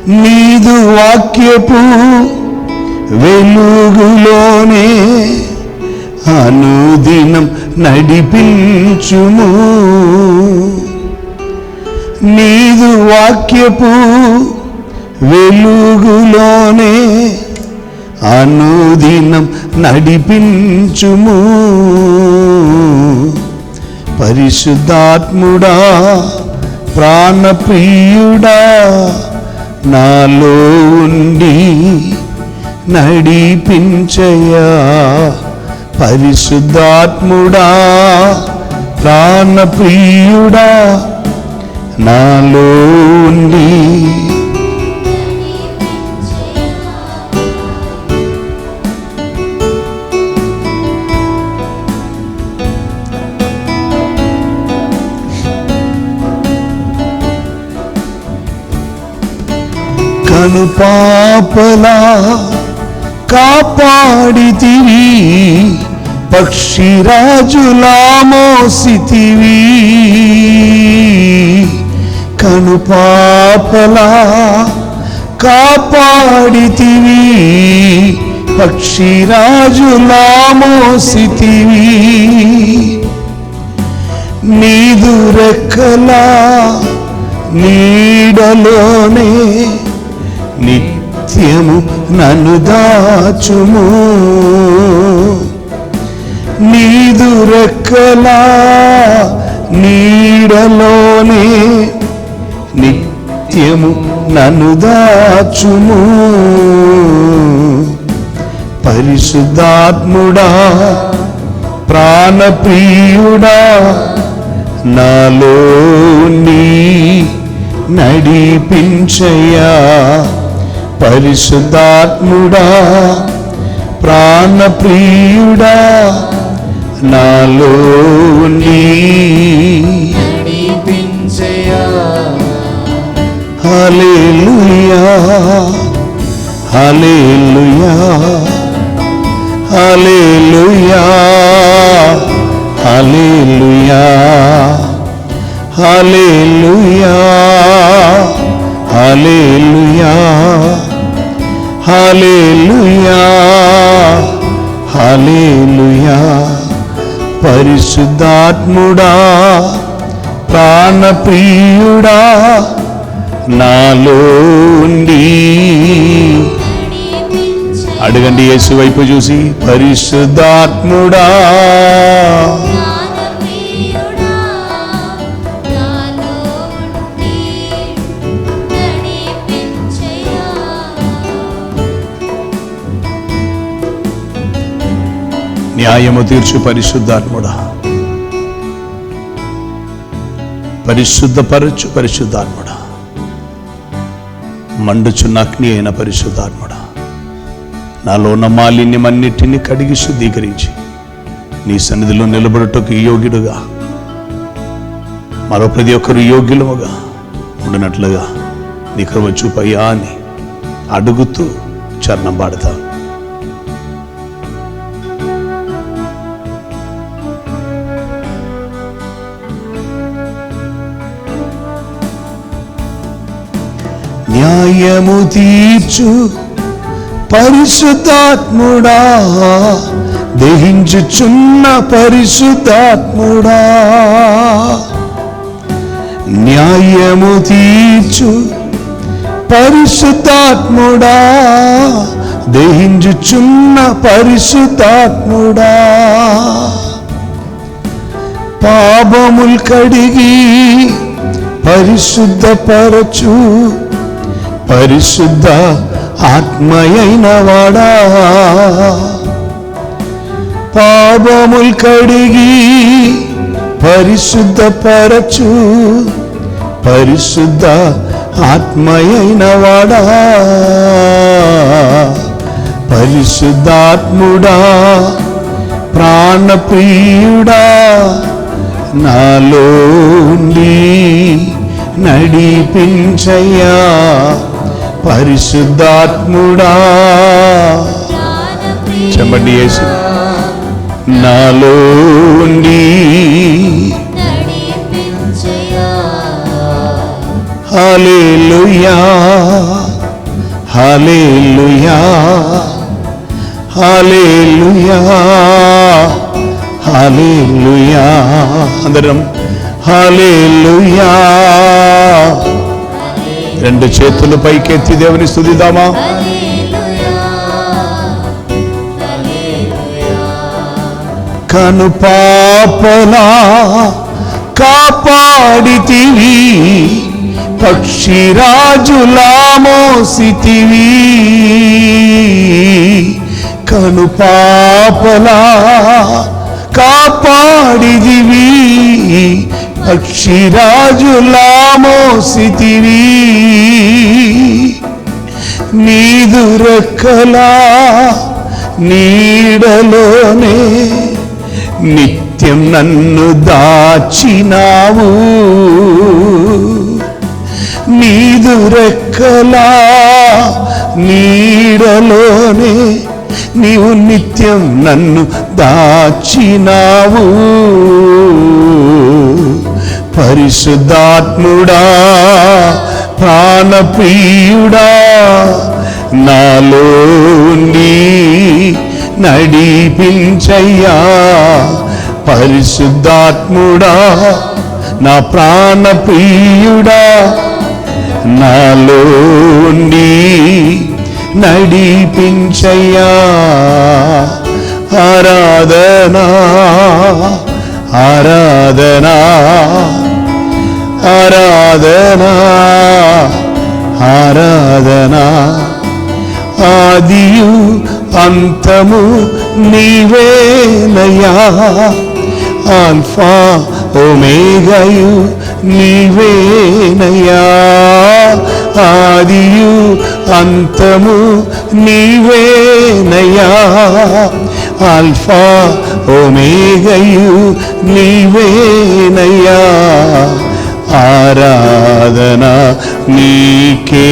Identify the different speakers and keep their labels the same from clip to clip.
Speaker 1: నీదు వాక్యపు వెలుగులోనే అనుదినం నడిపించుము. నీదు వాక్యపు వెలుగులోనే అనుదినం నడిపించుము. పరిశుద్ధాత్ముడా ప్రాణప్రియుడా నాలో ఉండి నడిపించయ్యా. పరిశుద్ధాత్ముడా ప్రాణప్రియుడా నాలో ఉండి కనుపాపలా కాపాడితివి, పక్షిరాజులా మోసితివి. కనుపాపలా కాపాడితివి, పక్షిరాజులా మోసితివి. నీదు రెక్కలా నీడలోనే నిత్యము నన్ను దాచుము. నీదు రెక్కలా నీడలోనే నిత్యము నన్ను దాచుము. పరిశుద్ధాత్ముడా ప్రాణప్రియుడా నాలో నీ నడిపించయ్యా. పరిశుద్ధాత్ముడా ప్రాణప్రియుడా నాలో నీ నడిపించయ్యా. హల్లెలూయా హల్లెలూయా హల్లెలూయా హల్లెలూయా హల్లెలూయా హల్లెలూయా హల్లెలూయా హల్లెలూయా. పరిశుద్ధాత్ముడా ప్రాణప్రియుడా నాలో ఉండి అడగండి యేసు వైపు చూసి. పరిశుద్ధాత్ముడా న్యాయము తీర్చు పరిశుద్ధాత్ముడా, పరిశుద్ధపరచు పరిశుద్ధాత్ముడా, మండుచున్న అగ్ని అయిన పరిశుద్ధాత్ముడా, నాలో ఉన్న మాలిన్యమన్నిటినీ కడిగి శుద్ధీకరించి నీ సన్నిధిలో నిలబడుటకు యోగ్యుడుగా, మరో ప్రతి ఒక్కరు యోగ్యులముగా ఉండినట్లుగా నీ కృప చూపయ్యా అని అడుగుతూ చరణం పాడతా. న్యాయము తీర్చు పరిశుద్ధాత్ముడా, దహించుచున్న పరిశుద్ధాత్ముడా. న్యాయము తీర్చు పరిశుద్ధాత్ముడా, దహించుచున్న పరిశుద్ధాత్ముడా. పాపముల్ కడిగి పరిశుద్ధపరచు పరిశుద్ధ ఆత్మయైన వాడా. పాపముల్ కడిగి పరిశుద్ధపరచు పరిశుద్ధ ఆత్మయైన వాడా. పరిశుద్ధాత్ముడా ప్రాణప్రియుడా నాలో ఉండి నడిపించయ్యా. పరిశుద్ధాత్ముడా చెప్పండి యేసు. నాలో ఉండి హల్లెలూయా హల్లెలూయా హల్లెలూయా హల్లెలూయా. అందరం హల్లెలూయా. రెండు చేతులు పైకెత్తి దేవుని స్తుతిద్దామా? కను పాపలా కాపాడితివి, పక్షిరాజులా మోసితివి. కను పాపలా కాపాడితివి, పక్షిరాజులా మోసితివి. నీదు రెక్కలా నీడలోనే నిత్యం నన్ను దాచినావు. నీదు రెక్కలా నీడలోనే నీవు నిత్యం నన్ను దాచినావు. పరిశుద్ధాత్ముడా ప్రాణప్రియుడా నాలో నడిపించయ్యా. పరిశుద్ధాత్ముడా నా ప్రాణప్రియుడా నాలో నడిపించయ్యా. ఆరాధనా ఆరాధనా ఆరాధనా ఆరాధనా. ఆదియు అంతము నీవేనయ్యా, ఆల్ఫా ఒమేగాయు నీవేనయ్యా. ఆదియు అంతము నీవేనయ్యా, ఆల్ఫా ఒమేగాయు నీవేనయ్యా. ఆరాధన నీకే,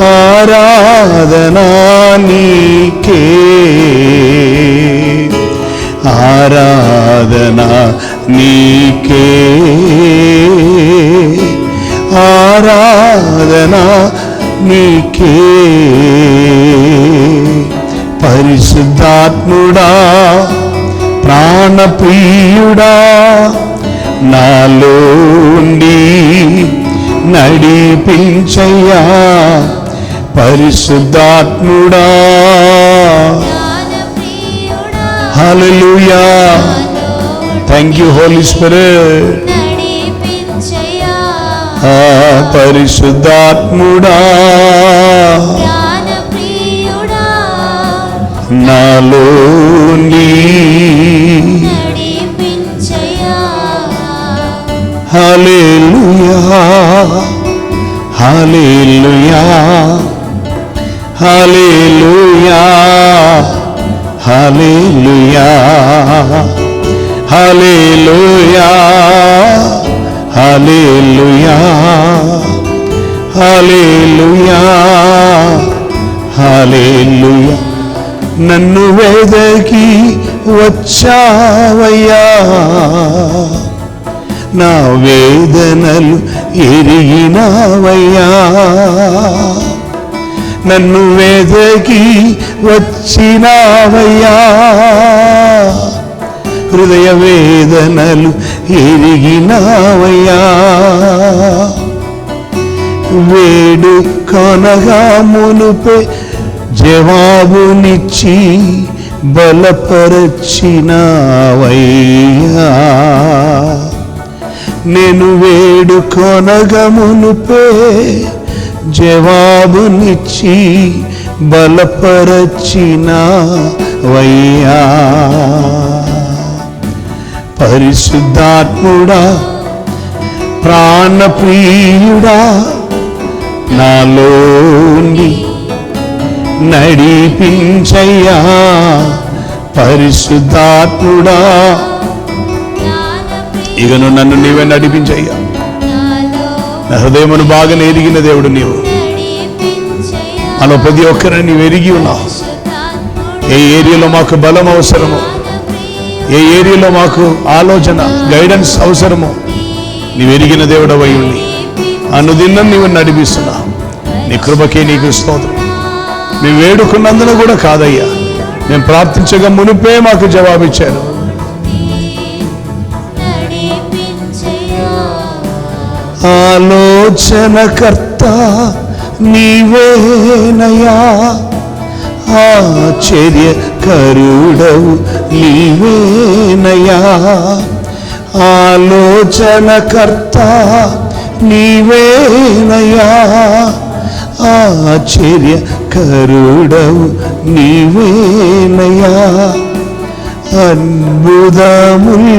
Speaker 1: ఆరాధనా నీకే, ఆరాధనా నీకే, ఆరాధనా నీకే. పరిశుద్ధాత్ముడా ప్రాణప్రియుడా నాలో నడిపించయ్యా. పరిశుద్ధాత్ముడా హల్లెలూయా. Thank you Holy Spirit. పరిశుద్ధాత్ముడా నాలో హల్లెలూయా హల్లెలూయా హల్లెలూయా హల్లెలూయా హల్లెలూయా హల్లెలూయా హల్లెలూయా హల్లెలూయా. నన్ను వెదకి వచ్చావయ్యా, నా వేదనలు ఎరిగినావయ్యా. నన్ను వెదకి వచ్చినావయ్యా, హృదయ వేదనలు ఎరిగినావయ్యా. వేడు కొనగా మునుపే జవాబునిచ్చి బలపరచినావయ్యా. నేను వేడుకొనగా మునుపే జవాబునిచ్చి బలపరచినావయ్యా. పరిశుద్ధాత్ముడా ప్రాణప్రియుడా నాలో నడిపించయ్యా. పరిశుద్ధాత్ముడా ఇకను నన్ను నీవే నడిపించయ్యా. నా హృదయమును బాగా ఎరిగిన దేవుడు నీవు. మనం ప్రతి ఒక్కరిని నీవు ఎరిగి ఉన్నావు. ఏ ఏరియాలో మాకు బలం అవసరమో, ఏ ఏరియాలో మాకు ఆలోచన గైడెన్స్ అవసరమో నీవు ఎరిగిన దేవుడవై ఉండి అనుదినం నీవు నడిపిస్తున్నావు. నీ కృపకే నీకు స్తోత్రం. మేము వేడుకున్నందున కూడా కాదయ్యా, మేము ప్రార్థించగా మునిపే మాకు జవాబిచ్చారు. ఆలోచనకర్త నీవేనయా, ఆశ్చర్యకరుడవు నీవేనయా. ఆలోచనకర్త నీవేనయా, ఆశ్చర్యకరుడవు నీవేనయా. అద్భుతముల్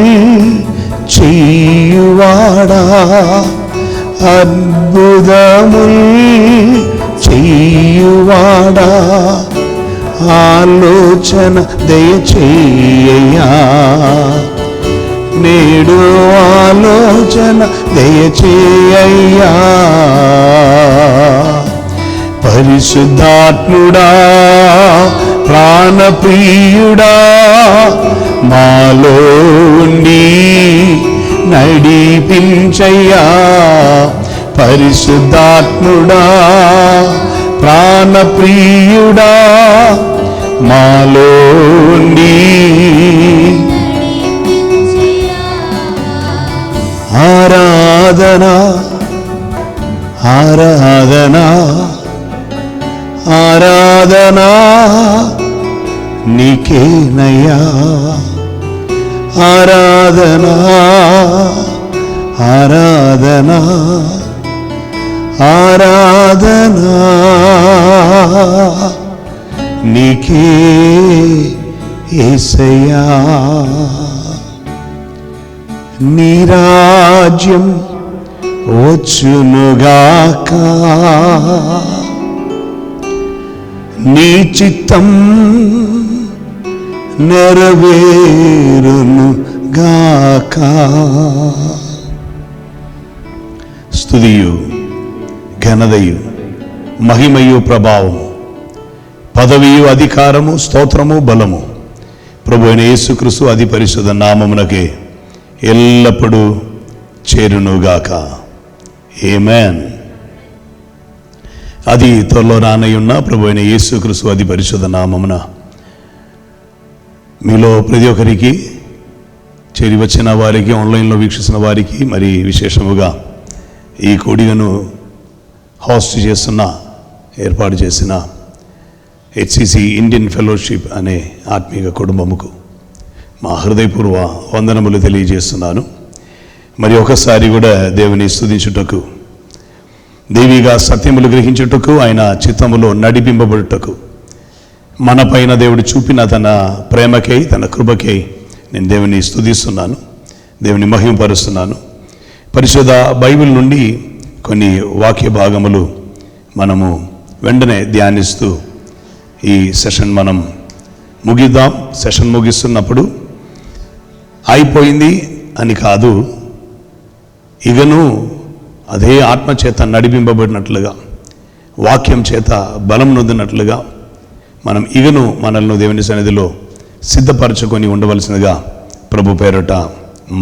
Speaker 1: చేయువాడా, అద్భుతముల్ చేయువాడా, ఆలోచన దయచేయ్యా. నేడు ఆలోచన దయచేయ్యా. పరిశుద్ధాత్ముడా, ప్రాణప్రియుడా, మాలో ఉండి నడిపించయ్యా. పరిశుద్ధాత్ముడా, ప్రాణప్రియుడా, మాలో ఉండి ఆరాధన ఆరాధన ఆరాధన నీకేనయ్యా. ఆరాధన ఆరాధన ఆరాధన నీకే యేసయ్యా. నీ రాజ్యం వచ్చునుగాక, నీ చిత్తం నెరవేరునుగాక. స్తుతియు ఘనతయు మహిమయు ప్రభావము పదవియు అధికారము స్తోత్రము బలము ప్రభు అయిన యేసుక్రీస్తు అతి పరిశుద్ధ నామమునకే ఎల్లప్పుడూ చేరునుగాక. ఆమేన్. అది త్వరలో రానయ్యున్న ప్రభు అయిన యేసుక్రీస్తు అతి పరిశుద్ధ నామమున మీలో ప్రతి ఒక్కరికి, చేరి వచ్చిన వారికి, ఆన్లైన్లో వీక్షిస్తున్న వారికి, మరి విశేషముగా ఈ కూడికను హోస్ట్ చేస్తున్న, ఏర్పాటు చేసిన హెచ్సిసి ఇండియన్ ఫెలోషిప్ అనే ఆత్మీయ కుటుంబముకు మా హృదయపూర్వ వందనములు తెలియజేస్తున్నాను. మరి ఒకసారి కూడా దేవుని స్తుతించుటకు, దేవిగా సత్యములు గ్రహించుటకు, ఆయన చిత్తములో నడిపింపబడుటకు, మన పైన దేవుడు చూపిన తన ప్రేమకై, తన కృపకై నేను దేవుని స్తుతిస్తున్నాను, దేవుని మహిమపరుస్తున్నాను. పరిశుద్ధ బైబిల్ నుండి కొన్ని వాక్య భాగములు మనము వెంటనే ధ్యానిస్తూ ఈ సెషన్ మనం ముగిద్దాం. సెషన్ ముగిస్తున్నప్పుడు అయిపోయింది అని కాదు, ఇగను అదే ఆత్మ చేత నడిపింపబడినట్లుగా, వాక్యం చేత బలం నొందినట్లుగా మనం ఇగను మనల్ని దేవుని సన్నిధిలో సిద్ధపరచుకొని ఉండవలసినగా ప్రభు పేరట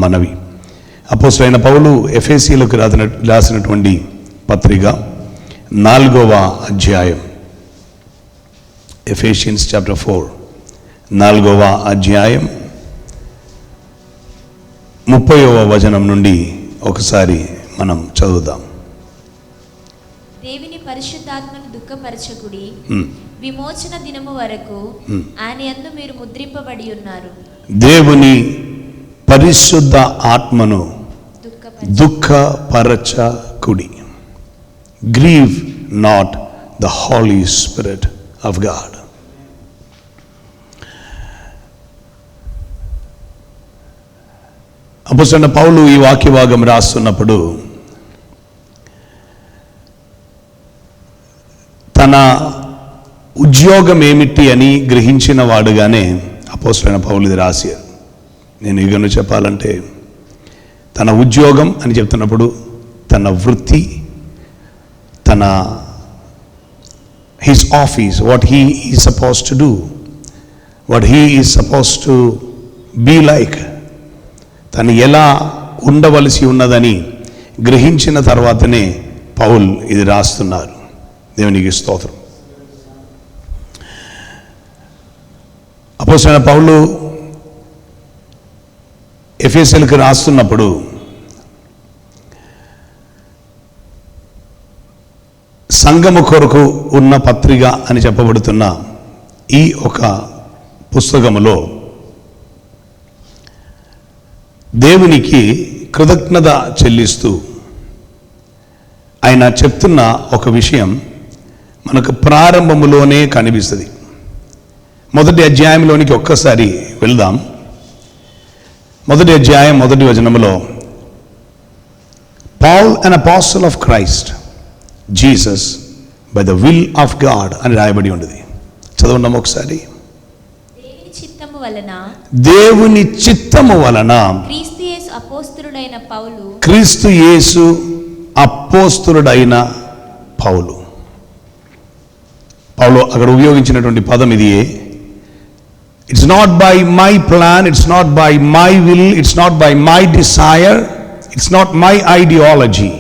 Speaker 1: మనవి. అపోస్తలుడైన పౌలు ఎఫెసీయులకు రాసినటువంటి పత్రిక 4వ అధ్యాయం, ఎఫెసియన్స్ చాప్టర్ 4 4వ అధ్యాయం 30వ వచనం నుండి ఒకసారి మనం చదువుదాం.
Speaker 2: దేవుని పరిశుద్ధాత్మను దుఃఖపరచకుడి, విమోచన దినము వరకు ఆయన యందు మీరు ముద్రింపబడి ఉన్నారు.
Speaker 1: దేవుని పరిశుద్ధ ఆత్మను దుఃఖపరచకుడి. Grieve not the Holy Spirit of God. అపోస్తలుడైన పౌలు ఈ వాక్య భాగం రాస్తున్నప్పుడు తన ఉద్యోగం ఏమిటి అని గ్రహించిన వాడుగానే అపోస్తలుడైన పౌలు ఇది రాశారు. నేను ఇగను చెప్పాలంటే తన ఉద్యోగం అని చెప్తున్నప్పుడు తన వృత్తి, తన his office, what he is suppose to do, what he is suppose to be like, తను ఎలా ఉండవలసి ఉన్నదని గ్రహించిన తర్వాతనే పౌల్ ఇది రాస్తున్నారు. దేవునికి స్తోత్రం. అపోస్తలుడైన పౌలు ఎఫెసీయులకు రాస్తున్నప్పుడు సంఘము కొరకు ఉన్న పత్రిక అని చెప్పబడుతున్న ఈ ఒక పుస్తకములో దేవునికి కృతజ్ఞత చెల్లిస్తూ ఆయన చెప్తున్న ఒక విషయం మనకు ప్రారంభములోనే కనిపిస్తుంది. మొదటి అధ్యాయంలోనికి ఒక్కసారి వెళ్దాం. మొదటి అధ్యాయం మొదటి వచనములో Paul, an apostle of Christ Jesus by the will of God అని రాయబడి ఉన్నది. చదవండి ఒకసారి. దేవుని చిత్తము వలన క్రీస్తు యేసు అపోస్తలుడైన పౌలు. పౌలు అక్కడ ఉపయోగించినటువంటి పదం ఇదియే. It's not by my plan, it's not by my will, it's not by my desire, it's not my ideology.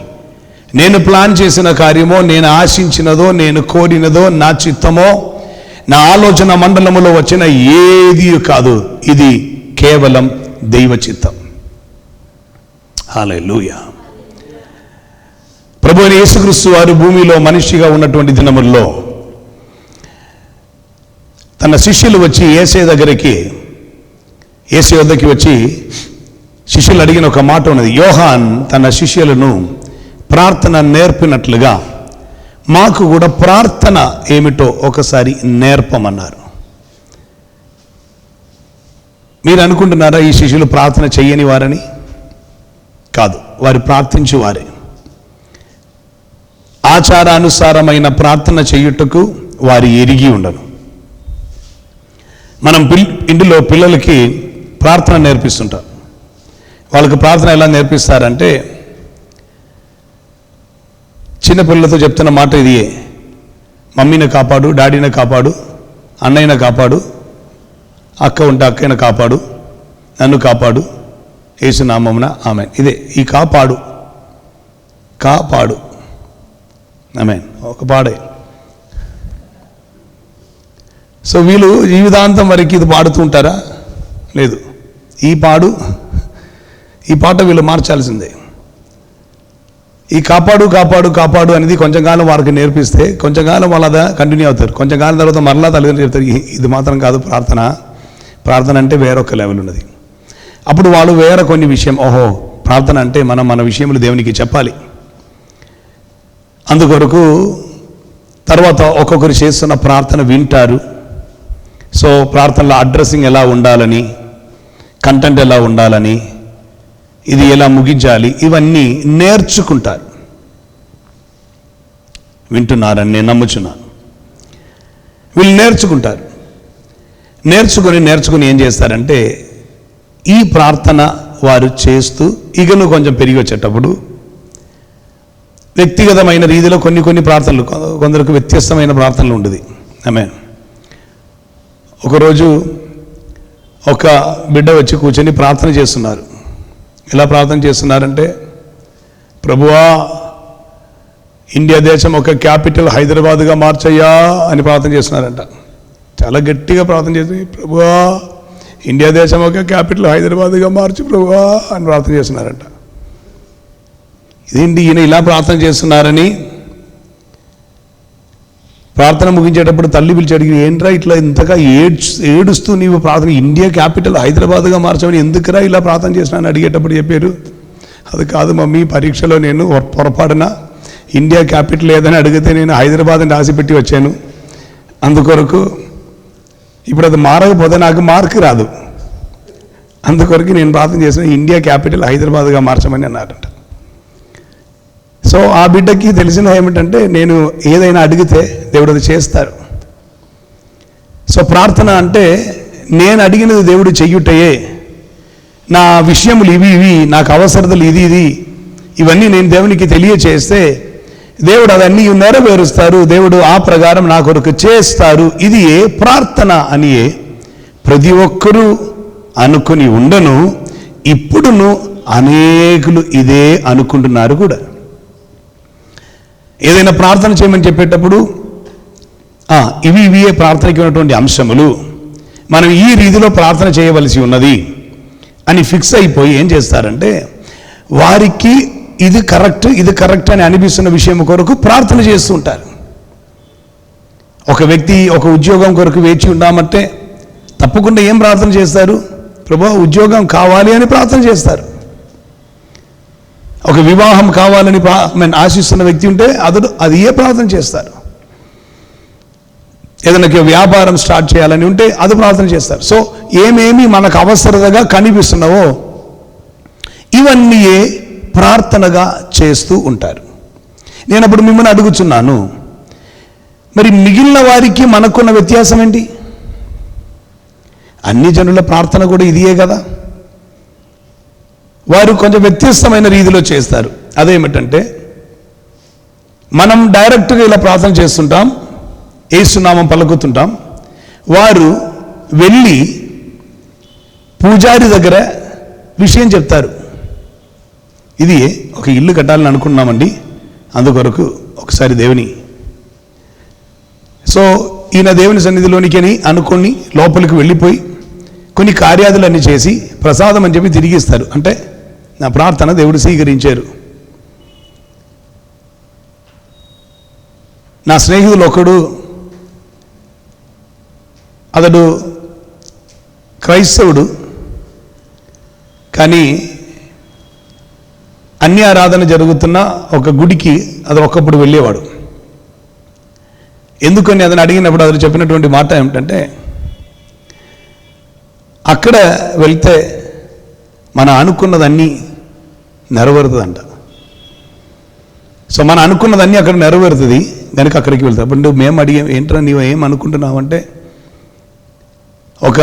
Speaker 1: నేను ప్లాన్ చేసిన కార్యమో, నేను ఆశించినదో, నేను కోరినదో, నా చిత్తమో, నా ఆలోచన మండలములో వచ్చిన ఏది కాదు. ఇది కేవలం దైవ చిత్తం. హల్లెలూయా. ప్రభువైన యేసుక్రీస్తు వారు భూమిలో మనిషిగా ఉన్నటువంటి దినముల్లో తన శిష్యులు వచ్చి యేసయ్య దగ్గరికి, యేసయ్య వద్దకి వచ్చి శిష్యులు అడిగిన ఒక మాట ఉన్నది. యోహాన్ తన శిష్యులను ప్రార్థన నేర్పినట్లుగా మాకు కూడా ప్రార్థన ఏమిటో ఒకసారి నేర్పమన్నారు. మీరు అనుకుంటున్నారా ఈ శిష్యులు ప్రార్థన చెయ్యని వారని? కాదు, వారు ప్రార్థించు వారే. ఆచారానుసారమైన ప్రార్థన చేయుటకు వారు ఎరిగి ఉండరు. మనం ఇంటిలో పిల్లలకి ప్రార్థన నేర్పిస్తుంటాం. వాళ్ళకి ప్రార్థన ఎలా నేర్పిస్తారంటే, చిన్నపిల్లలతో చెప్తున్న మాట ఇదియే. మమ్మీని కాపాడు, డాడీని కాపాడు, అన్నయ్యని కాపాడు, అక్క ఉంటే అక్కయ్యని కాపాడు, నన్ను కాపాడు, యేసు నామమున ఆమెన్. ఇదే ఈ కాపాడు కాపాడు ఆమెన్, ఒక పాడే. సో వీళ్ళు జీవితాంతం వరకు ఇది పాడుతూ ఉంటారా? లేదు. ఈ పాట వీళ్ళు మార్చాల్సిందే. ఈ కాపాడు కాపాడు కాపాడు అనేది కొంచెం కాలం వారికి నేర్పిస్తే కొంచెం కాలం వాళ్ళు అదా కంటిన్యూ అవుతారు. కొంచెం కాలం తర్వాత మరలా తల్లిదండ్రులు చెప్తారు, ఇది మాత్రం కాదు ప్రార్థన అంటే వేరొక లెవెల్ ఉన్నది. అప్పుడు వాళ్ళు వేరే కొన్ని విషయం, ఓహో ప్రార్థన అంటే మనం మన విషయములు దేవునికి చెప్పాలి. అందుకొరకు తర్వాత ఒక్కొక్కరు చేస్తున్న ప్రార్థన వింటారు. సో ప్రార్థనలో అడ్రస్సింగ్ ఎలా ఉండాలని, కంటెంట్ ఎలా ఉండాలని, ఇది ఎలా ముగించాలి, ఇవన్నీ నేర్చుకుంటారు. వింటున్నారని నేను నమ్ముచున్నాను. వీళ్ళు నేర్చుకుని ఏం చేస్తారంటే, ఈ ప్రార్థన వారు చేస్తూ ఇకను కొంచెం పెరిగి వచ్చేటప్పుడు వ్యక్తిగతమైన రీతిలో కొన్ని ప్రార్థనలు, కొందరికి వ్యత్యస్తమైన ప్రార్థనలు ఉండేది. ఆమేన్. ఒకరోజు ఒక బిడ్డ వచ్చి కూర్చొని ప్రార్థన చేస్తున్నారు. ఎలా ప్రార్థన చేస్తున్నారంటే, ప్రభువా ఇండియా దేశం ఒక క్యాపిటల్ హైదరాబాద్గా మార్చయ్యా అని ప్రార్థన చేస్తున్నారంట. చాలా గట్టిగా ప్రార్థన చేసి, ప్రభువా ఇండియా దేశం ఒక క్యాపిటల్ హైదరాబాద్గా మార్చు ప్రభువా అని ప్రార్థన చేస్తున్నారంట. ఇదేంటి ఈయన ఇలా ప్రార్థన చేస్తున్నారని ప్రార్థన ముగించేటప్పుడు తల్లి పిలిచి అడిగి, ఏంట్రా ఇట్లా ఇంతగా ఏడుస్తూ నీవు ప్రార్థన ఇండియా క్యాపిటల్ హైదరాబాద్గా మార్చమని ఎందుకురా ఇలా ప్రార్థన చేసినాను అడిగేటప్పుడు చెప్పారు, అది కాదు మమ్మీ, పరీక్షలో నేను పొరపాటున ఇండియా క్యాపిటల్ ఏదని అడిగితే నేను హైదరాబాద్ని రాసిపెట్టి వచ్చాను. అందుకొరకు ఇప్పుడు అది మారకపోతే నాకు మార్కు రాదు. అందుకొరకు నేను ప్రార్థన చేసిన ఇండియా క్యాపిటల్ హైదరాబాద్గా మార్చమని అన్నారంట. సో ఆ బిడ్డకి తెలిసిన ఏమిటంటే, నేను ఏదైనా అడిగితే దేవుడు అది చేస్తారు. సో ప్రార్థన అంటే నేను అడిగినది దేవుడు చెయ్యుటయే. నా విషయములు ఇవి నాకు అవసరతలు ఇది ఇవన్నీ నేను దేవునికి తెలియచేస్తే దేవుడు అవన్నీ నెరవేరుస్తారు. దేవుడు ఆ ప్రకారం నా కొరకు చేస్తారు. ఇది ఏ ప్రార్థన అని ప్రతి ఒక్కరూ అనుకుని ఉండను. ఇప్పుడును అనేకులు ఇదే అనుకుంటున్నారు కూడా. ఏదైనా ప్రార్థన చేయమని చెప్పేటప్పుడు ఇవే ప్రార్థనకి ఉన్నటువంటి అంశములు, మనం ఈ రీతిలో ప్రార్థన చేయవలసి ఉన్నది అని ఫిక్స్ అయిపోయి ఏం చేస్తారంటే వారికి ఇది కరెక్ట్ అని అనిపిస్తున్న విషయం కొరకు ప్రార్థన చేస్తూ ఉంటారు. ఒక వ్యక్తి ఒక ఉద్యోగం కొరకు వేచి ఉన్నామంటే తప్పకుండా ఏం ప్రార్థన చేస్తారు? ప్రభువా ఉద్యోగం కావాలి అని ప్రార్థన చేస్తారు. ఒక వివాహం కావాలని ఆశిస్తున్న వ్యక్తి ఉంటే అది ఏ ప్రార్థన చేస్తారు. ఏదైనా వ్యాపారం స్టార్ట్ చేయాలని ఉంటే అది ప్రార్థన చేస్తారు. సో ఏమేమి మనకు అవసరతగా కనిపిస్తున్నావో ఇవన్నీ ప్రార్థనగా చేస్తూ ఉంటారు. నేను అప్పుడు మిమ్మల్ని అడుగుతున్నాను, మరి మిగిలిన వారికి మనకున్న వ్యత్యాసం ఏంటి? అన్ని జనుల ప్రార్థన కూడా ఇదియే కదా. వారు కొంచెం వ్యత్యస్తమైన రీతిలో చేస్తారు. అదేమిటంటే మనం డైరెక్ట్గా ఇలా ప్రార్థన చేస్తుంటాం, యేసునామం పలుకుతుంటాం. వారు వెళ్ళి పూజారి దగ్గర విషయం చెప్తారు. ఇది ఒక ఇల్లు కట్టాలని అనుకున్నామండి, అందుకొరకు ఒకసారి దేవుని ఈయన దేవుని సన్నిధిలోనికి అని అనుకొని లోపలికి వెళ్ళిపోయి కొన్ని కార్యాదులన్నీ చేసి ప్రసాదం అని చెప్పి తిరిగిస్తారు. అంటే నా ప్రార్థన దేవుడు స్వీకరించారు. నా స్నేహితులు ఒకడు, అతడు క్రైస్తవుడు, కానీ అన్య ఆరాధన జరుగుతున్న ఒక గుడికి అది ఒకప్పుడు వెళ్ళేవాడు. ఎందుకని అతను అడిగినప్పుడు అతను చెప్పినటువంటి మాట ఏమిటంటే, అక్కడ వెళ్తే మనం అనుకున్నదన్నీ నెరవేరుతుందంట. సో మనం అనుకున్నదన్నీ అక్కడ నెరవేరుతుంది కనుక అక్కడికి వెళ్తాం. అప్పుడు మేము అడిగాం, ఏంట్రా నీవు ఏం అనుకుంటున్నావంటే, ఒక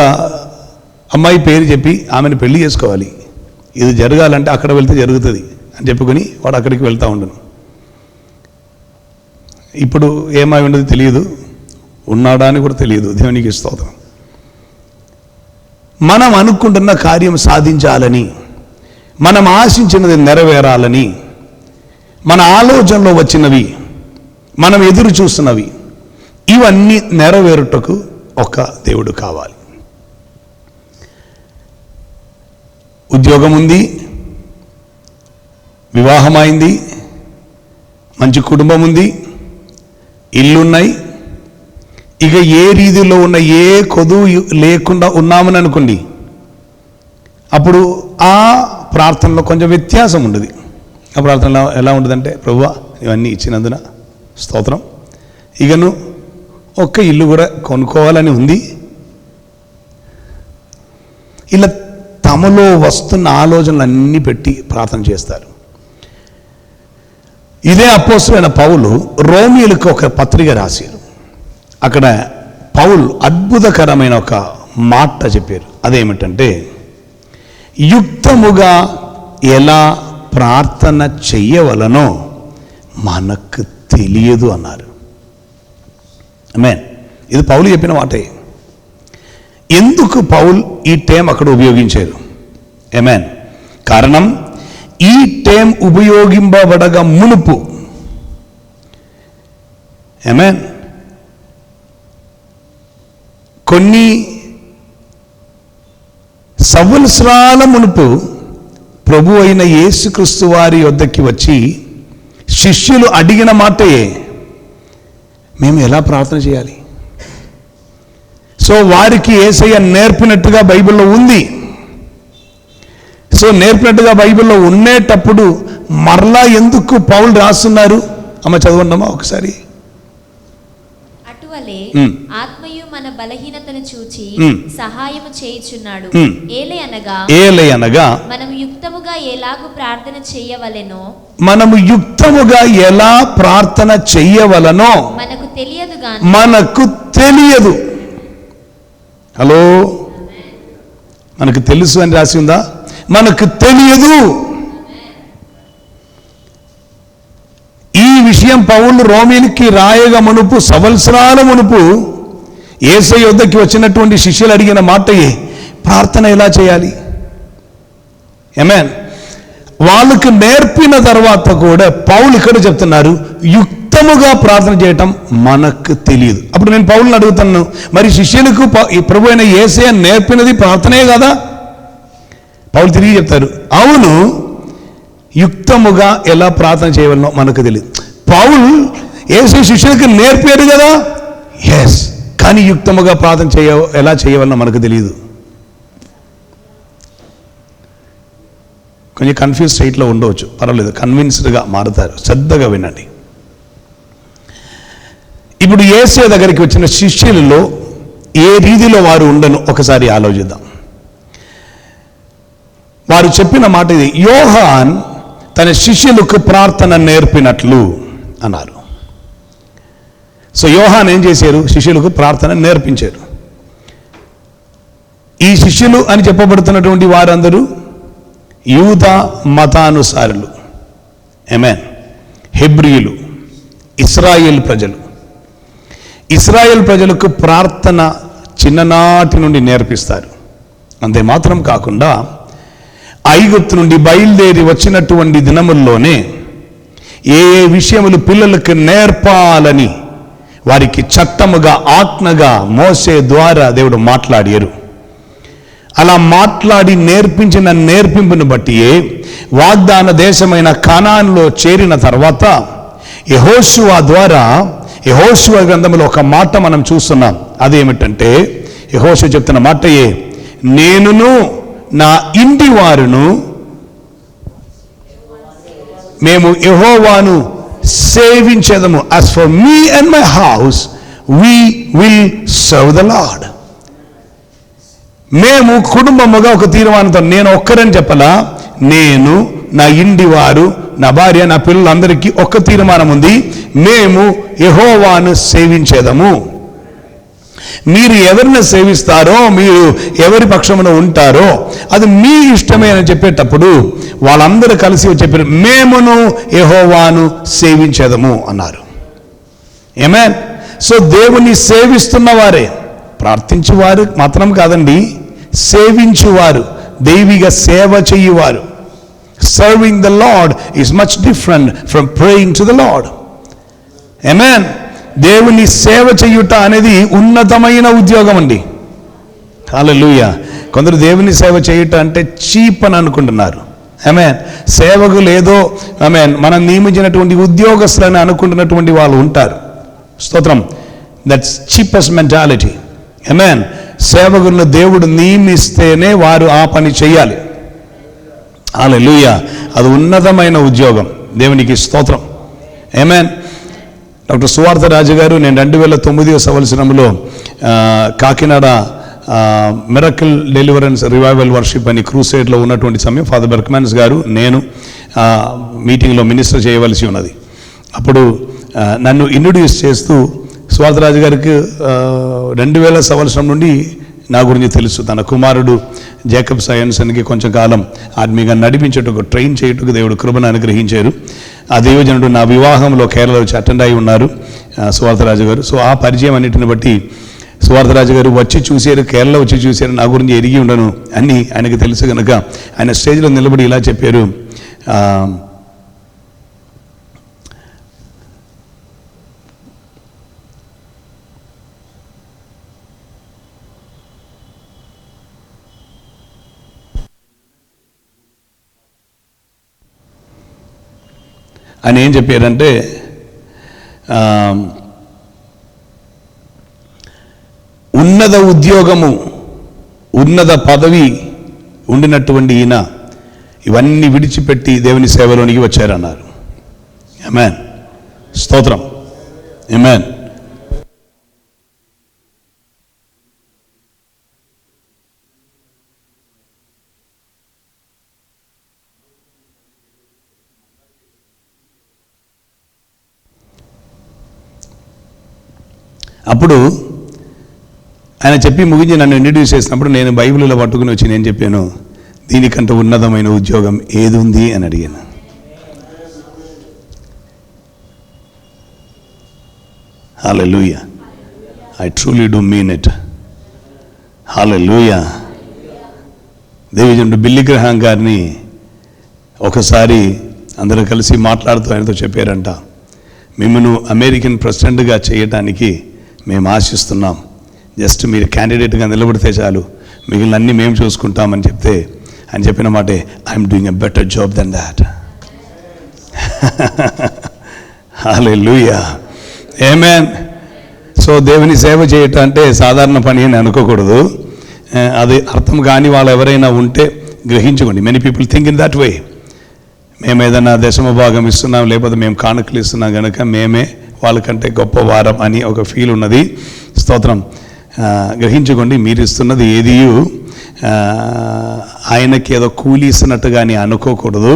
Speaker 1: అమ్మాయి పేరు చెప్పి ఆమెను పెళ్లి చేసుకోవాలి, ఇది జరగాలంటే అక్కడ వెళ్తే జరుగుతుంది అని చెప్పుకొని వాడు అక్కడికి వెళ్తూ ఉండను. ఇప్పుడు ఏమై ఉండదు తెలియదు, ఉన్నాడా అని కూడా తెలియదు. దేవునికి స్తోత్రం. మనం అనుకుంటున్న కార్యం సాధించాలని, మనం ఆశించినది నెరవేరాలని, మన ఆలోచనలో వచ్చినవి, మనం ఎదురు చూస్తున్నవి, ఇవన్నీ నెరవేరుటకు ఒక దేవుడు కావాలి. ఉద్యోగం ఉంది, వివాహమైంది, మంచి కుటుంబం ఉంది, ఇల్లున్నాయి, ఇక ఏ రీతిలో ఉన్న ఏ కొదువు లేకుండా ఉన్నామని అనుకోండి, అప్పుడు ఆ ప్రార్థనలో కొంచెం వ్యత్యాసం ఉండదు. ఆ ప్రార్థనలో ఎలా ఉంటుందంటే, ప్రభువా ఇవన్నీ ఇచ్చినందున స్తోత్రం, ఇకను ఒక్క ఇల్లు కూడా కొనుక్కోవాలని ఉంది. ఇలా తమలో వస్తున్న ఆలోచనలన్నీ పెట్టి ప్రార్థన చేస్తారు. ఇదే అపోస్తలుడైన పౌలు రోమీయులకు ఒక పత్రిక రాశారు. అక్కడ పౌలు అద్భుతకరమైన ఒక మాట చెప్పారు. అదేమిటంటే, యుక్తముగా ఎలా ప్రార్థన చెయ్యవలనో మనకు తెలియదు అన్నారు. ఆమేన్. ఇది పౌలు చెప్పిన మాటే. ఎందుకు పౌలు ఈ టైం అక్కడ ఉపయోగించారు? ఆమేన్. కారణం, ఈ టైం ఉపయోగింపబడగా మునుపు, ఆమేన్, కొన్ని సంవత్సరాల మునుపు ప్రభు అయిన యేసుక్రీస్తు వారి వద్దకి వచ్చి శిష్యులు అడిగిన మాటే, మేము ఎలా ప్రార్థన చేయాలి? సో వారికి యేసయ్య నేర్పినట్టుగా బైబిల్లో ఉంది. సో నేర్పినట్టుగా బైబిల్లో ఉండేటప్పుడు మరలా ఎందుకు పౌలు రాస్తున్నారు? అమ్మ చదవండమ్మా ఒకసారి.
Speaker 2: అటువలే ఆత్మయు మన బలహీనతను చూచి సహాయము చేయుచున్నాడు. ఏలయనగా మనము యుక్తముగా ఎలాగు ప్రార్థన చేయవలెనో
Speaker 1: ప్రార్థన చెయ్యవలనో మనకు తెలియదు. హలో, మనకు తెలుసు అని రాసి ఉందా? మనకు తెలియదు. ఈ విషయం పౌలు రోమీయులకి రాయగా మునుపు, సంవత్సరాల మునుపు యేసయ్య వద్దకి వచ్చినటువంటి శిష్యులు అడిగిన మాటయే, ప్రార్థన ఎలా చేయాలి? ఆమేన్. వాళ్ళకు నేర్పిన తర్వాత కూడా పౌలు ఇక్కడ చెప్తున్నారు, యుక్త యుక్తముగా ప్రార్థన చేయటం మనకు తెలియదు. అప్పుడు నేను పౌలుని అడుగుతాను, మరి శిష్యులకు ఈ ప్రభు అయిన యేసయ్య నేర్పినది ప్రార్థనే కదా? పౌలు తిరిగి చెప్తారు, అవును, యుక్తముగా ఎలా ప్రార్థన చేయవలనో మనకు తెలియదు. పౌలు యేసయ్య శిష్యులకు నేర్పాడు కదా, ఎస్, కానీ యుక్తముగా ప్రార్థన ఎలా చేయవలనో మనకు తెలియదు. కొంచెం కన్ఫ్యూజ్ స్టేట్లో ఉండవచ్చు, పర్వాలేదు, కన్విన్స్డ్గా మారుతారు. శ్రద్ధగా వినండి. ఇప్పుడు యేసయ్య దగ్గరికి వచ్చిన శిష్యులలో ఏ రీతిలో వారు ఉండను ఒకసారి ఆలోచిద్దాం. వారు చెప్పిన మాట ఇది, యోహాన్ తన శిష్యులకు ప్రార్థన నేర్పినట్లు అన్నారు. సో యోహాన్ ఏం చేశారు? శిష్యులకు ప్రార్థన నేర్పించారు. ఈ శిష్యులు అని చెప్పబడుతున్నటువంటి వారందరూ యూద మతానుసారులు, ఆమేన్, హెబ్రీయులు, ఇశ్రాయేల్ ప్రజలు. ఇశ్రాయేల్ ప్రజలకు ప్రార్థన చిన్ననాటి నుండి నేర్పిస్తారు. అంతే మాత్రం కాకుండా ఐగుప్తు నుండి బయలుదేరి వచ్చినటువంటి దినముల్లోనే ఏ ఏ విషయములు పిల్లలకు నేర్పాలని వారికి చట్టముగా, ఆజ్ఞగా మోసే ద్వారా దేవుడు మాట్లాడారు. అలా మాట్లాడి నేర్పించిన నేర్పింపును బట్టి వాగ్దాన దేశమైన కనానులో చేరిన తర్వాత యెహోషువ ద్వారా, యెహోషువ గ్రంథంలో ఒక మాట మనం చూస్తున్నాం. అదేమిటంటే యెహోషువ చెప్తున్న మాటయే, నేనును నా ఇంటి వారును మేము యెహోవాను సేవించేదము. as for me and my house we will serve the Lord. మేము కుటుంబముగా ఒక తీర్మానంతో, నేను ఒక్కరని చెప్పలా, నేను, నా ఇంటి వారు, నా భార్య, నా పిల్లలందరికీ ఒక్క తీర్మానం ఉంది, మేము యెహోవాను సేవించేదము. మీరు ఎవరిని సేవిస్తారో, మీరు ఎవరి పక్షమున ఉంటారో అది మీ ఇష్టమే అని చెప్పేటప్పుడు వాళ్ళందరూ కలిసి చెప్పారు, మేమును యెహోవాను సేవించేదము అన్నారు. ఆమేన్. సో దేవుని సేవిస్తున్న వారే, ప్రార్థించువారు మాత్రం కాదండి, సేవించువారు, దైవిక సేవ చేయువారు. Serving the Lord is much different from praying to the Lord. ఆమేన్. దేవుని సేవ చేయుట అనేది ఉన్నతమైన ఉద్యోగం అండి. హల్లెలూయా. కొందరు దేవుని సేవ చేయుట అంటే చీప్ అని అనుకుంటున్నారు. ఆమేన్. సేవకులు ఏదో ఆమేన్ మనం నియమించినటువంటి ఉద్యోగస్తులని అనుకుంటున్నటువంటి వాళ్ళు ఉంటారు. స్తోత్రం. That's cheapest mentality. ఆమేన్. సేవకులను దేవుడు నియమిస్తేనే వారు ఆ పని చేయాలి. హల్లెలూయా. అది ఉన్నతమైన ఉద్యోగం. దేవునికి స్తోత్రం. ఆమేన్. డాక్టర్ సువార్త రాజు గారు, నేను 2009 సంవత్సరంలో Kakinada miracle deliverance revival worship అని క్రూసేడ్లో ఉన్నటువంటి సమయం ఫాదర్ బెర్క్మాన్స్ గారు, నేను మీటింగ్లో మినిస్టర్ చేయవలసి ఉన్నది. అప్పుడు నన్ను ఇంట్రొడ్యూస్ చేస్తూ సువార్తరాజు గారికి 2000 సంవత్సరం నుండి నా గురించి తెలుసు. తన కుమారుడు జేకబ్ సయన్సన్కి కొంచెం కాలం ఆత్మీయంగా నడిపించేటకు, ట్రైన్ చేయటకు దేవుడు కృపను అనుగ్రహించారు. ఆ దేవజనుడు నా వివాహంలో కేరళ వచ్చి అటెండ్ అయి ఉన్నారు సువార్తరాజు గారు. సో ఆ పరిచయం అన్నిటిని బట్టి సువార్తరాజు గారు వచ్చి చూశారు, కేరళ వచ్చి చూశారు, నా గురించి ఎరిగి ఉండను అని ఆయనకు తెలుసు కనుక ఆయన స్టేజ్లో నిలబడి ఇలా చెప్పారు, ఆయన ఏం చెప్పారంటే, ఉన్నత ఉద్యోగము, ఉన్నత పదవి ఉండినటువంటి ఈయన ఇవన్నీ విడిచిపెట్టి దేవుని సేవలోనికి వచ్చారన్నారు. ఆమేన్. స్తోత్రం. ఆమేన్. అప్పుడు ఆయన చెప్పి ముగించి నన్ను ఇంట్రడ్యూస్ చేసినప్పుడు నేను బైబిల్లో పట్టుకుని వచ్చి నేను చెప్పాను, దీనికంటే ఉన్నతమైన ఉద్యోగం ఏది ఉంది అని అడిగాను. హల్లెలూయా. I truly do mean it. హల్లెలూయా. దేవజనుడు బిల్లీ గ్రహాం గారిని ఒకసారి అందరూ కలిసి మాట్లాడుతూ ఆయనతో చెప్పారంట, మిమ్మల్ని అమెరికన్ ప్రెసిడెంట్గా చేయడానికి మేము ఆశిస్తున్నాం, జస్ట్ మీరు క్యాండిడేట్గా నిలబడితే చాలు, మిగిలిన అన్నీ మేము చూసుకుంటామని చెప్తే ఆయన చెప్పిన మాటే, I'm doing a better job than that. Hallelujah, amen. So దేవుని సేవ చేయటం అంటే సాధారణ పని అని అనుకోకూడదు. అది అర్థం కాని వాళ్ళు ఎవరైనా ఉంటే గ్రహించుకోండి. Many people think in that way. మేము ఏదైనా దశమ భాగం ఇస్తున్నాం, లేకపోతే మేము కానుకలు ఇస్తున్నాం కనుక మేమే వాళ్ళకంటే గొప్ప వారం అని ఒక ఫీల్ ఉన్నది. స్తోత్రం. గ్రహించుకోండి, మీరు ఇస్తున్నది ఏది ఆయనకి ఏదో కూలి ఇస్తున్నట్టుగా అని అనుకోకూడదు.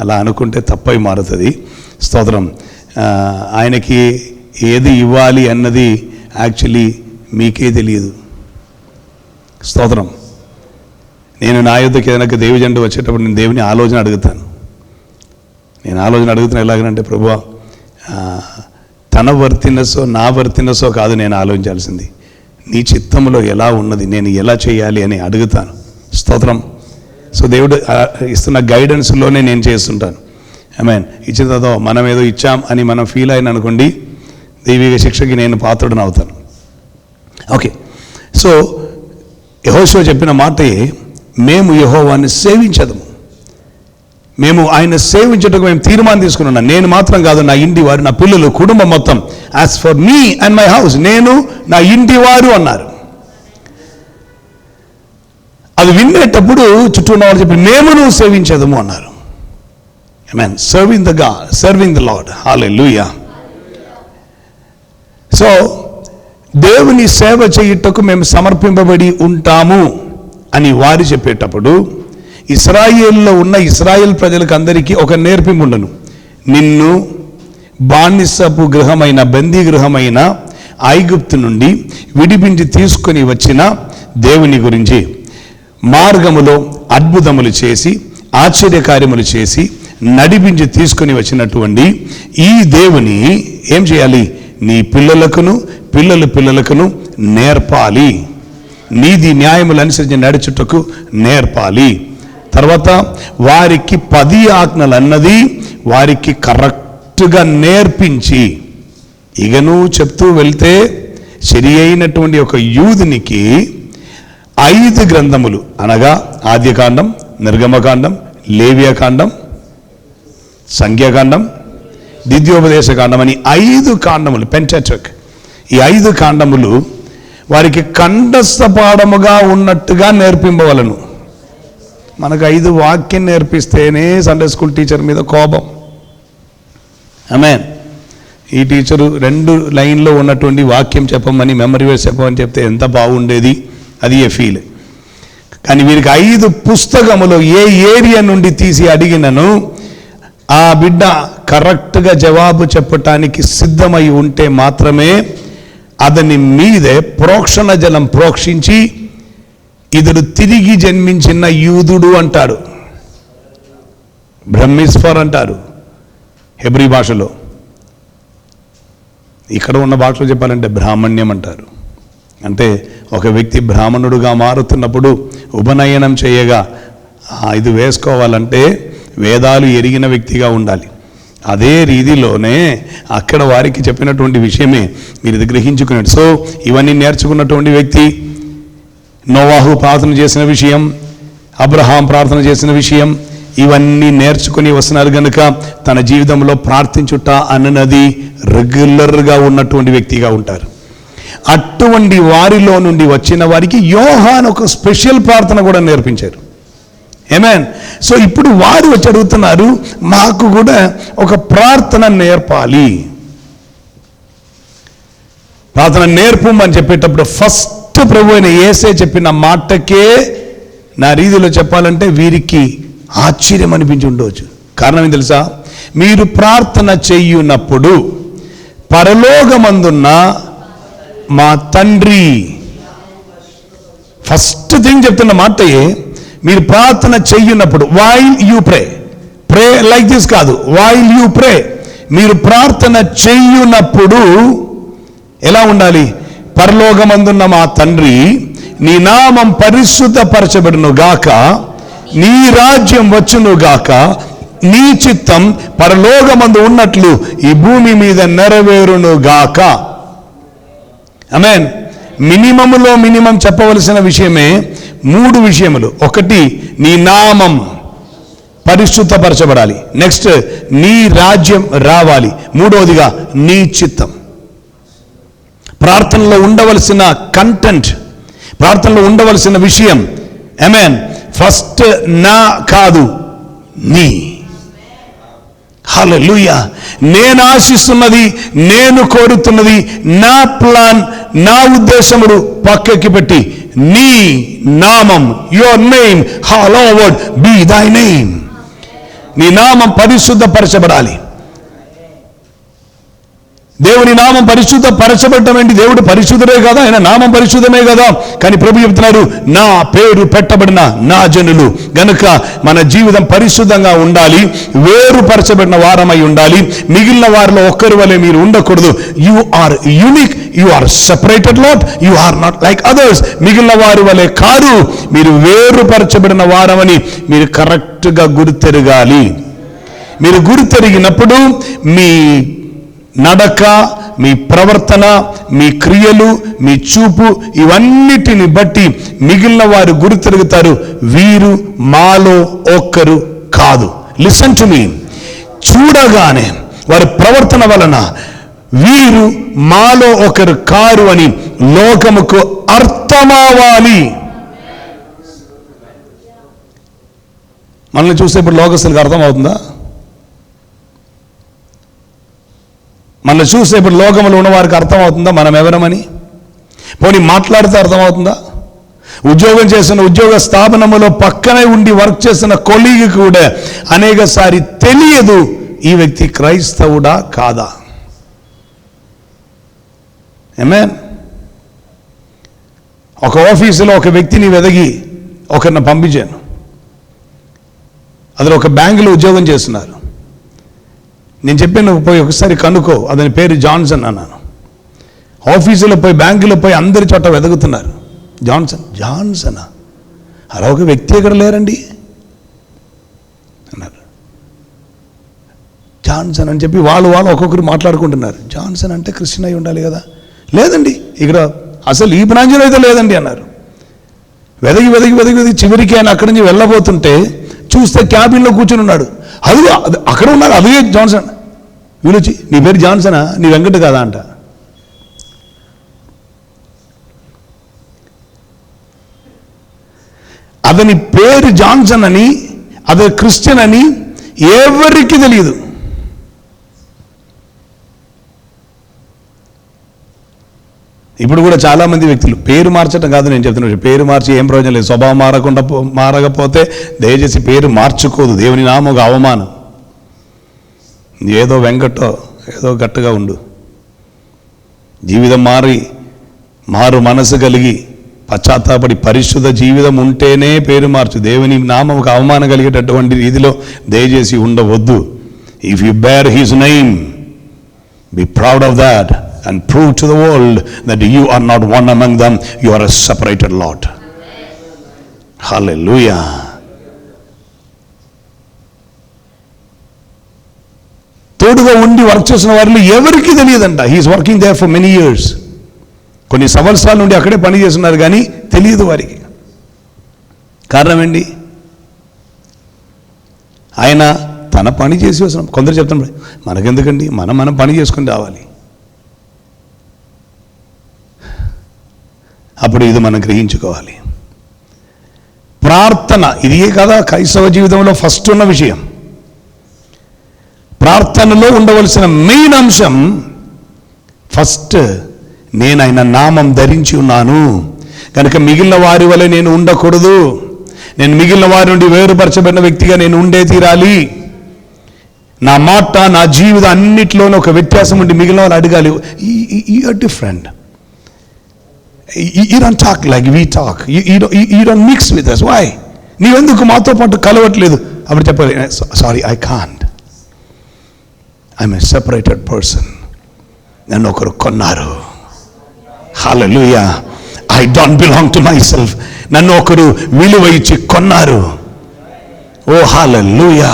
Speaker 1: అలా అనుకుంటే తప్పై మారుతుంది. స్తోత్రం. ఆయనకి ఏది ఇవ్వాలి అన్నది యాక్చువల్లీ మీకే తెలియదు. స్తోత్రం. నేను నా యుద్ధకి ఏదైనా దేవజండు వచ్చేటప్పుడు నేను దేవుని ఆలోచన అడుగుతాను. ఎలాగనంటే, ప్రభువా, తన వర్తినసో నా వర్తినసో కాదు నేను ఆలోచించాల్సింది, నీ చిత్తంలో ఎలా ఉన్నది, నేను ఎలా చేయాలి అని అడుగుతాను. స్తోత్రం. సో దేవుడు ఇస్తున్న గైడెన్స్లోనే నేను చేస్తుంటాను. ఆమేన్. ఇచ్చిన తర్వాత మనం ఏదో ఇచ్చాం అని మనం ఫీల్ అయిన అనుకోండి, దైవిక శిక్షకి నేను పాత్రుడని అవుతాను. ఓకే. సో యెహోషువ చెప్పిన మాటే, మేము యెహోవాని సేవించదము. మేము ఆయన సేవించటకు మేము తీర్మానం తీసుకున్నాం. నేను మాత్రం కాదు, నా ఇంటి వారు, నా పిల్లలు, కుటుంబం మొత్తం. As for me and my house, నేను నా ఇంటి వారు అన్నారు. అది వినేటప్పుడు చుట్టూ ఉన్న వాళ్ళు చెప్పి, మేమును సేవించదము అన్నారు. ఆమేన్. Serving the Lord. హల్లెలూయా. సో దేవుని సేవ చేయుటకు మేము సమర్పింపబడి ఉంటాము అని వారు చెప్పేటప్పుడు, ఇశ్రాయేల్లో ఉన్న ఇశ్రాయేల్ ప్రజలకు అందరికీ ఒక నేర్పింపు ఉండను. నిన్ను బానిసపు గృహమైన, బందీ గృహమైన ఐగుప్తు నుండి విడిపించి తీసుకొని వచ్చిన దేవుని గురించి, మార్గములో అద్భుతములు చేసి ఆశ్చర్యకార్యములు చేసి నడిపించి తీసుకొని వచ్చినటువంటి ఈ దేవుని ఏం చేయాలి? నీ పిల్లలకును పిల్లలకును నేర్పాలి. నీతి న్యాయములు అనుసరించి నడుచుటకు నేర్పాలి. తర్వాత వారికి 10 ఆజ్ఞలు అన్నది వారికి కరెక్ట్గా నేర్పించి, ఇగను చెప్తూ వెళ్తే సరి అయినటువంటి ఒక యూదునికి 5 గ్రంథములు అనగా ఆద్యకాండం, నిర్గమకాండం, లేవియాకాండం, సంఖ్యాకాండం, ద్వితీయోపదేశకాండం అని 5 కాండములు, పెంటెకక్. ఈ 5 కాండములు వారికి కంఠస్థపాఠముగా ఉన్నట్టుగా నేర్పింపవలను. మనకు 5 వాక్యం నేర్పిస్తేనే సండే స్కూల్ టీచర్ మీద కోపం. ఆమేన్. ఈ టీచరు 2 లైన్లో ఉన్నటువంటి వాక్యం చెప్పమని, మెమరీ వేసి చెప్పమని చెప్తే ఎంత బాగుండేది, అది ఏ ఫీల్. కానీ వీరికి 5 పుస్తకములో ఏ ఏరియా నుండి తీసి అడిగినను ఆ బిడ్డ కరెక్ట్గా జవాబు చెప్పటానికి సిద్ధమై ఉంటే మాత్రమే అతని మీదే ప్రోక్షణ జలం ప్రోక్షించి ఇతడు తిరిగి జన్మించిన యూదుడు అంటాడు. బ్రహ్మిస్ఫర్ అంటారు హెబ్రీ భాషలో. ఇక్కడ ఉన్న భాషలో చెప్పాలంటే బ్రాహ్మణ్యం అంటారు. అంటే ఒక వ్యక్తి బ్రాహ్మణుడుగా మారుతున్నప్పుడు ఉపనయనం చేయగా ఇది వేసుకోవాలంటే వేదాలు ఎరిగిన వ్యక్తిగా ఉండాలి. అదే రీతిలోనే అక్కడ వారికి చెప్పినటువంటి విషయమే మీరు ఇది గ్రహించుకున్నాడు. సో ఇవన్నీ నేర్చుకున్నటువంటి వ్యక్తి నోవాహు ప్రార్థన చేసిన విషయం, అబ్రహాం ప్రార్థన చేసిన విషయం, ఇవన్నీ నేర్చుకుని వస్తున్నారు కనుక తన జీవితంలో ప్రార్థించుట అన్నది రెగ్యులర్గా ఉన్నటువంటి వ్యక్తిగా ఉంటారు. అటువంటి వారిలో నుండి వచ్చిన వారికి యోహాను ఒక స్పెషల్ ప్రార్థన కూడా నేర్పించారు. ఆమేన్. సో ఇప్పుడు వారు వచ్చి అడుగుతున్నారు, మాకు కూడా ఒక ప్రార్థన నేర్పాలి, ప్రార్థన నేర్పమని చెప్పేటప్పుడు ఫస్ట్ ప్రభు అయిన యేసే చెప్పిన మాటకే నా రీతిలో చెప్పాలంటే వీరికి ఆశ్చర్యం అనిపించి ఉండవచ్చు. కారణం ఏం తెలుసా? మీరు ప్రార్థన చేయునప్పుడు పరలోకమందున్న మా తండ్రి, ఫస్ట్ థింగ్ చెప్తున్న మాటయే. మీరు ప్రార్థన చెయ్యున్నప్పుడు, while you pray like this కాదు, వైల్ యూ ప్రే, మీరు ప్రార్థన చెయ్యునప్పుడు ఎలా ఉండాలి? పరలోకమందున్న మా తండ్రి, నీ నామం పరిశుద్ధపరచబడును గాక, నీ రాజ్యం వచ్చును గాక, నీ చిత్తం పరలోకమందు ఉన్నట్లు ఈ భూమి మీద నెరవేరును గాక. ఆమేన్. మినిమములో మినిమం చెప్పవలసిన విషయమే 3 విషయములు. ఒకటి, నీ నామం పరిశుద్ధపరచబడాలి. నెక్స్ట్, నీ రాజ్యం రావాలి. మూడవదిగా నీ చిత్తం. ప్రార్థనలో ఉండవలసిన కంటెంట్, ప్రార్థనలో ఉండవలసిన విషయం, ఆమేన్, ఫస్ట్ నా కాదు, నీ. హల్లెలూయా. నేను ఆశిస్తున్నది, నేను కోరుతున్నది, నా ప్లాన్, నా ఉద్దేశములు పక్కకి పెట్టి నీ నామం, యువర్ నేమ్, హల్లowed be thy name. నీ నామం పరిశుద్ధపరచబడాలి. దేవుని నామం పరిశుద్ధపరచబడటం ఏంటి? దేవుడు పరిశుద్ధుడే కదా, ఆయన నామం పరిశుద్ధమే కదా. కానీ ప్రభు చెప్తున్నారు, నా పేరు పెట్టబడిన నా జనులు. గనుక మన జీవితం పరిశుద్ధంగా ఉండాలి, వేరుపరచబడిన వారమై ఉండాలి. మిగిలిన వారిలో ఒక్కరి వలె మీరు ఉండకూడదు. You are unique, you are separated lot, you are not like others. మిగిలిన వారి వలె కాదు, మీరు వేరుపరచబడిన వారమని మీరు కరెక్ట్గా గుర్తెరగాలి. మీరు గుర్తెరిగినప్పుడు మీ నడక, మీ ప్రవర్తన, మీ క్రియలు, మీ చూపు, ఇవన్నిటిని బట్టి మిగిలిన వారు గుర్తెరుగుతారు, వీరు మాలో ఒక్కరు కాదు. Listen to me. చూడగానే వారి ప్రవర్తన వలన వీరు మాలో ఒకరు కారు అని లోకముకు అర్థమవ్వాలి. మనల్ని చూస్తే ఇప్పుడు లోకస్తులకు అర్థమవుతుందా? మనల్ని చూస్తే ఇప్పుడు లోకంలో ఉన్న వారికి అర్థమవుతుందా మనం ఎవరమని? పోనీ మాట్లాడితే అర్థమవుతుందా? ఉద్యోగం చేస్తున్న ఉద్యోగ స్థాపనములో పక్కనే ఉండి వర్క్ చేస్తున్న కొలీగ్ కూడా అనేకసారి తెలియదు ఈ వ్యక్తి క్రైస్తవుడా కాదా. ఆమేన్. ఒక ఆఫీసులో ఒక వ్యక్తిని వెదగి ఒకరిని పంపించాను. అందులో ఒక బ్యాంకులో ఉద్యోగం చేస్తున్నారు. నేను చెప్పాను, పోయి ఒకసారి కనుక్కో, అతని పేరు జాన్సన్ అన్నాను. ఆఫీసులో పోయి, బ్యాంకులో పోయి అందరి చోట వెతుకుతున్నారు. జాన్సనా? అలా ఒక వ్యక్తి ఎక్కడ లేరండి అన్నారు. జాన్సన్ అని చెప్పి వాళ్ళు ఒక్కొక్కరు మాట్లాడుకుంటున్నారు. జాన్సన్ అంటే క్రిస్టియన్ అయి ఉండాలి కదా. లేదండి, ఇక్కడ అసలు ఈ బ్రాంచ్లో అయితే లేదండి అన్నారు. వెదగి చివరికి ఆయన అక్కడి నుంచి వెళ్ళబోతుంటే చూస్తే క్యాబిన్లో కూర్చుని ఉన్నాడు. అది అక్కడ ఉన్నాడు, అదే జాన్సన్. వీళ్ళొచ్చి, నీ పేరు జాన్సనా? నీ వెంకట కదా అంట. అతని పేరు జాన్సన్ అని, అతను క్రిస్టియన్ అని ఎవరికి తెలియదు. ఇప్పుడు కూడా చాలామంది వ్యక్తులు పేరు మార్చడం కాదు నేను చెప్తున్నాను, పేరు మార్చి ఏం ప్రయోజనం లేదు. స్వభావం మారకపోతే దయచేసి పేరు మార్చుకోదు. దేవుని నామం ఒక అవమానం. ఏదో వెంకటో ఏదో గట్టుగా ఉండు. జీవితం మారు మనసు కలిగి పశ్చాత్తాపడి పరిశుద్ధ జీవితం ఉంటేనే పేరు మార్చు. దేవుని నామం ఒక అవమానం కలిగేటటువంటి రీతిలో దయచేసి ఉండవద్దు. If you bear his name, be proud of that and prove to the world that you are not one among them, you are a separated lot. Hallelujah. తోడుగా ఉండి వర్క్ చేసిన వారిలో ఎవరికి తెలియదంట. He's working there for many years. కొన్ని సంవత్సరాల నుండి అక్కడే పని చేస్తున్నారు కానీ తెలియదు వారికి. కారణం ఏంటి? ఆయన తన పని చేసి వస్తున్నాం. కొందరు చెప్తున్నారు, మనకెందుకండి, మనం పని చేసుకుని రావాలి. అప్పుడు ఇది మనం గ్రహించుకోవాలి. ప్రార్థన ఇదే కదా క్రైస్తవ జీవితంలో ఫస్ట్ ఉన్న విషయం. ప్రార్థనలో ఉండవలసిన మెయిన్ అంశం ఫస్ట్, నేను ఆయన నామం ధరించి ఉన్నాను కనుక మిగిలిన వారి వలె నేను ఉండకూడదు. నేను మిగిలిన వారి నుండి వేరుపరచబడిన వ్యక్తిగా నేను ఉండే తీరాలి. నా మాట, నా జీవితం అన్నిటిలోనూ ఒక వ్యత్యాసం ఉండి మిగిలిన వాళ్ళు అడగాలి, you're different. You don't talk like we talk. You don't mix with us. Why? నీవెందుకు మాతో పాటు కలవట్లేదు? అప్పుడు చెప్పాలి, sorry, I can't. I'm a separated person. నన్ను ఒకరు కొన్నారు. హల్లెలూయా. I don't belong to myself. నన్ను ఒకరు విలువ ఇచ్చి కొన్నారు. ఓ హల్లెలూయా.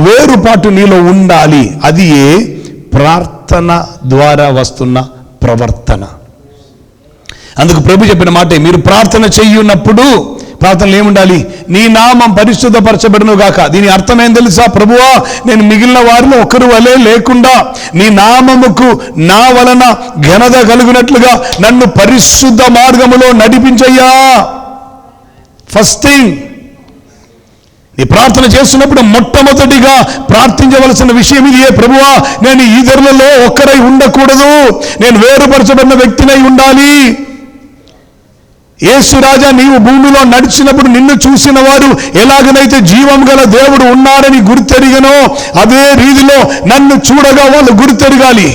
Speaker 1: వేరుపాటు నీలో ఉండాలి. అది ప్రార్థన ద్వారా వస్తున్న ప్రవర్తన. అందుకు ప్రభు చెప్పిన మాట, మీరు ప్రార్థన చెయ్యున్నప్పుడు ప్రార్థనలు ఏముండాలి? నీ నామం పరిశుద్ధపరచబడును గాక. దీని అర్థం ఏం తెలుసా? ప్రభువా, నేను మిగిలిన వారిలో ఒకరు వలె లేకుండా నీ నామముకు నా వలన ఘనత కలుగునట్లుగా నన్ను పరిశుద్ధ మార్గములో నడిపించయ్యా. ఫస్ట్ థింగ్, నీ ప్రార్థన చేస్తున్నప్పుడు మొట్టమొదటిగా ప్రార్థించవలసిన విషయం ఇదే. ప్రభువా, నేను ఇతరులలో ఒక్కరై ఉండకూడదు, నేను వేరుపరచబడిన వ్యక్తినై ఉండాలి. యేసు రాజా, నీవు భూమిలో నడిచినప్పుడు నిన్ను చూసిన వారు ఎలాగనైతే జీవం గల దేవుడు ఉన్నాడని గుర్తెరిగనో అదే రీతిలో నన్ను చూడగా వాళ్ళు గుర్తెరగాలి.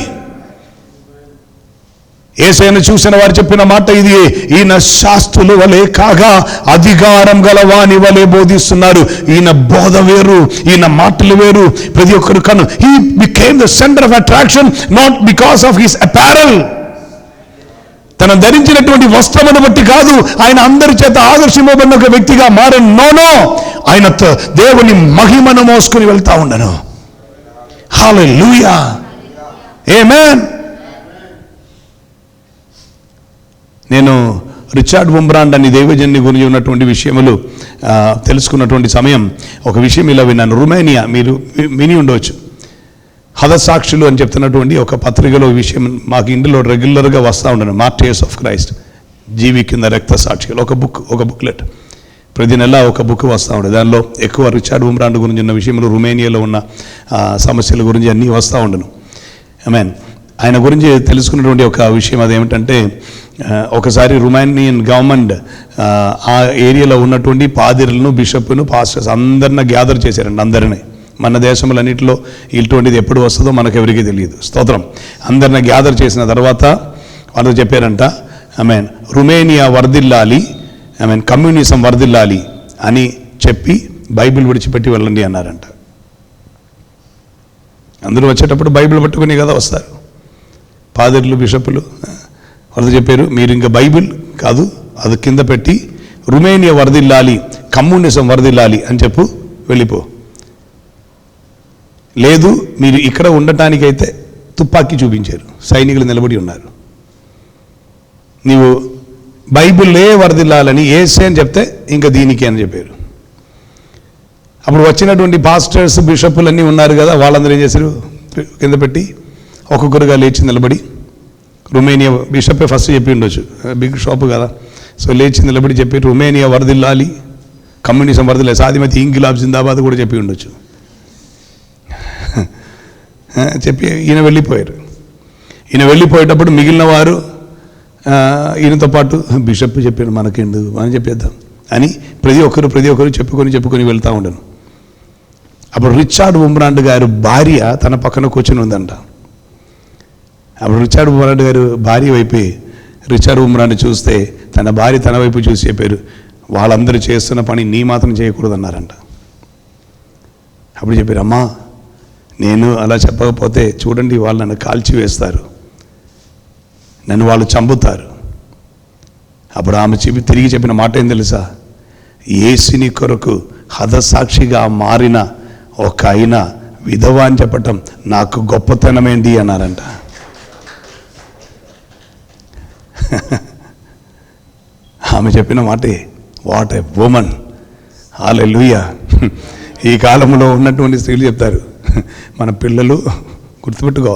Speaker 1: యేసయ్యను చూసిన వారు చెప్పిన మాట ఇది, ఈయన శాస్త్రుల వలె కాగా అధికారం గల వాని వలె బోధిస్తున్నారు. ఈయన బోధ వేరు, ఈయన మాటలు వేరు. ప్రతి ఒక్కరు కను he became the centre of attraction not because of his apparel. తను ధరించినటువంటి వస్త్రమును బట్టి కాదు ఆయన అందరి చేత ఆదర్శింపబడిన ఒక వ్యక్తిగా మారను. నో, ఆయన దేవుని మహిమను మోసుకుని వెళ్తా ఉండను. హల్లెలూయా, ఆమేన్. నేను రిచర్డ్ వుంబ్రాండ్ అని దైవజన్ని గురించి ఉన్నటువంటి విషయములు తెలుసుకున్నటువంటి సమయం ఒక విషయం ఇలా విన్నాను. రొమేనియా, మీరు విని ఉండవచ్చు, హతసాక్షులు అని చెప్తున్నటువంటి ఒక పత్రికలో విషయం మాకు ఇందులో రెగ్యులర్గా వస్తూ ఉండను. మార్టైర్స్ ఆఫ్ క్రైస్ట్, జీవి కింద రక్త సాక్షులు, ఒక బుక్లెట్ ప్రతి నెల ఒక బుక్ వస్తూ ఉండేది. దానిలో ఎక్కువ రిచర్డ్ వుంబ్రాండ్ గురించి ఉన్న విషయములు, రొమేనియాలో ఉన్న సమస్యల గురించి అన్నీ వస్తూ ఉండను. ఆమేన్. ఆయన గురించి తెలుసుకున్నటువంటి ఒక విషయం అదేమిటంటే, ఒకసారి రొమానియన్ గవర్నమెంట్ ఆ ఏరియాలో ఉన్నటువంటి పాదిరులను, బిషప్ను, పాస్టర్స్ అందరిని గ్యాదర్ చేశారండి. అందరినీ, మన దేశంలోన్నింటిలో ఇటువంటిది ఎప్పుడు వస్తుందో మనకెవరికీ తెలియదు. స్తోత్రం. అందరిని గ్యాదర్ చేసిన తర్వాత వాళ్ళు చెప్పారంట, ఆమేన్, రొమేనియా వర్ధిల్లాలి, ఆమేన్, కమ్యూనిజం వర్ధిల్లాలి అని చెప్పి బైబిల్ విడిచిపెట్టి వెళ్ళండి అన్నారంట. అందరూ వచ్చేటప్పుడు బైబిల్ పట్టుకుని కదా వస్తారు. పాదర్లు, బిషపులు వాళ్ళు చెప్పారు, మీరు ఇంకా బైబిల్ కాదు, అది కింద పెట్టి రొమేనియా వర్ధిల్లాలి, కమ్యూనిజం వర్ధిల్లాలి అని చెప్పు, వెళ్ళిపో. లేదు, మీరు ఇక్కడ ఉండటానికైతే తుపాకీ చూపించారు, సైనికులు నిలబడి ఉన్నారు. నీవు బైబిల్లే వర్ధిల్లాలని ఏసే అని చెప్తే ఇంకా దీనికి అని చెప్పారు. అప్పుడు వచ్చినటువంటి పాస్టర్స్, బిషప్పులన్నీ ఉన్నారు కదా, వాళ్ళందరూ ఏం చేశారు? కింద పెట్టి ఒక్కొక్కరుగా లేచి నిలబడి, రొమేనియా బిషప్పే ఫస్ట్ చెప్పి ఉండొచ్చు, బిగ్ షాప్ కదా, సో లేచి నిలబడి చెప్పి రొమేనియా వర్ధిల్లాలి, కమ్యూనిజం వర్ధిల్లాలి, సాధ్యమైతే ఇంకిలాబ్ జిందాబాద్ కూడా చెప్పి ఉండొచ్చు. చెప్పి ఈయన వెళ్ళిపోయారు. ఈయన వెళ్ళిపోయేటప్పుడు మిగిలిన వారు ఈయనతో పాటు బిషప్ చెప్పాడు మనకెందు అని చెప్పేద్దాం అని ప్రతి ఒక్కరు చెప్పుకొని వెళ్తూ ఉండను. అప్పుడు రిచర్డ్ వుంబ్రాండ్ గారు భార్య తన పక్కన కూర్చొని ఉందంట. అప్పుడు రిచర్డ్ వుంబ్రాండ్ గారు భార్య వైపు రిచర్డ్ వుంబ్రాండ్ చూస్తే తన భార్య తన వైపు చూసి చెప్పారు, వాళ్ళందరూ చేస్తున్న పని నీ మాత్రం చేయకూడదు అన్నారంట. అప్పుడు చెప్పారు, అమ్మా నేను అలా చెప్పకపోతే చూడండి, వాళ్ళు నన్ను కాల్చి వేస్తారు, నన్ను వాళ్ళు చంపుతారు. అప్పుడు ఆమె తిరిగి చెప్పిన మాట ఏం తెలుసా? యేసుని కొరకు హతసాక్షిగా మారిన ఒక ఆయన విధవ అని చెప్పటం నాకు గొప్పతనమేంటి అన్నారంట. ఆమె చెప్పిన మాటే, వాట్ ఎ వుమన్. హల్లెలూయా. ఈ కాలంలో ఉన్నటువంటి స్త్రీలు చెప్తారు, మన పిల్లలు గుర్తుపెట్టుకో,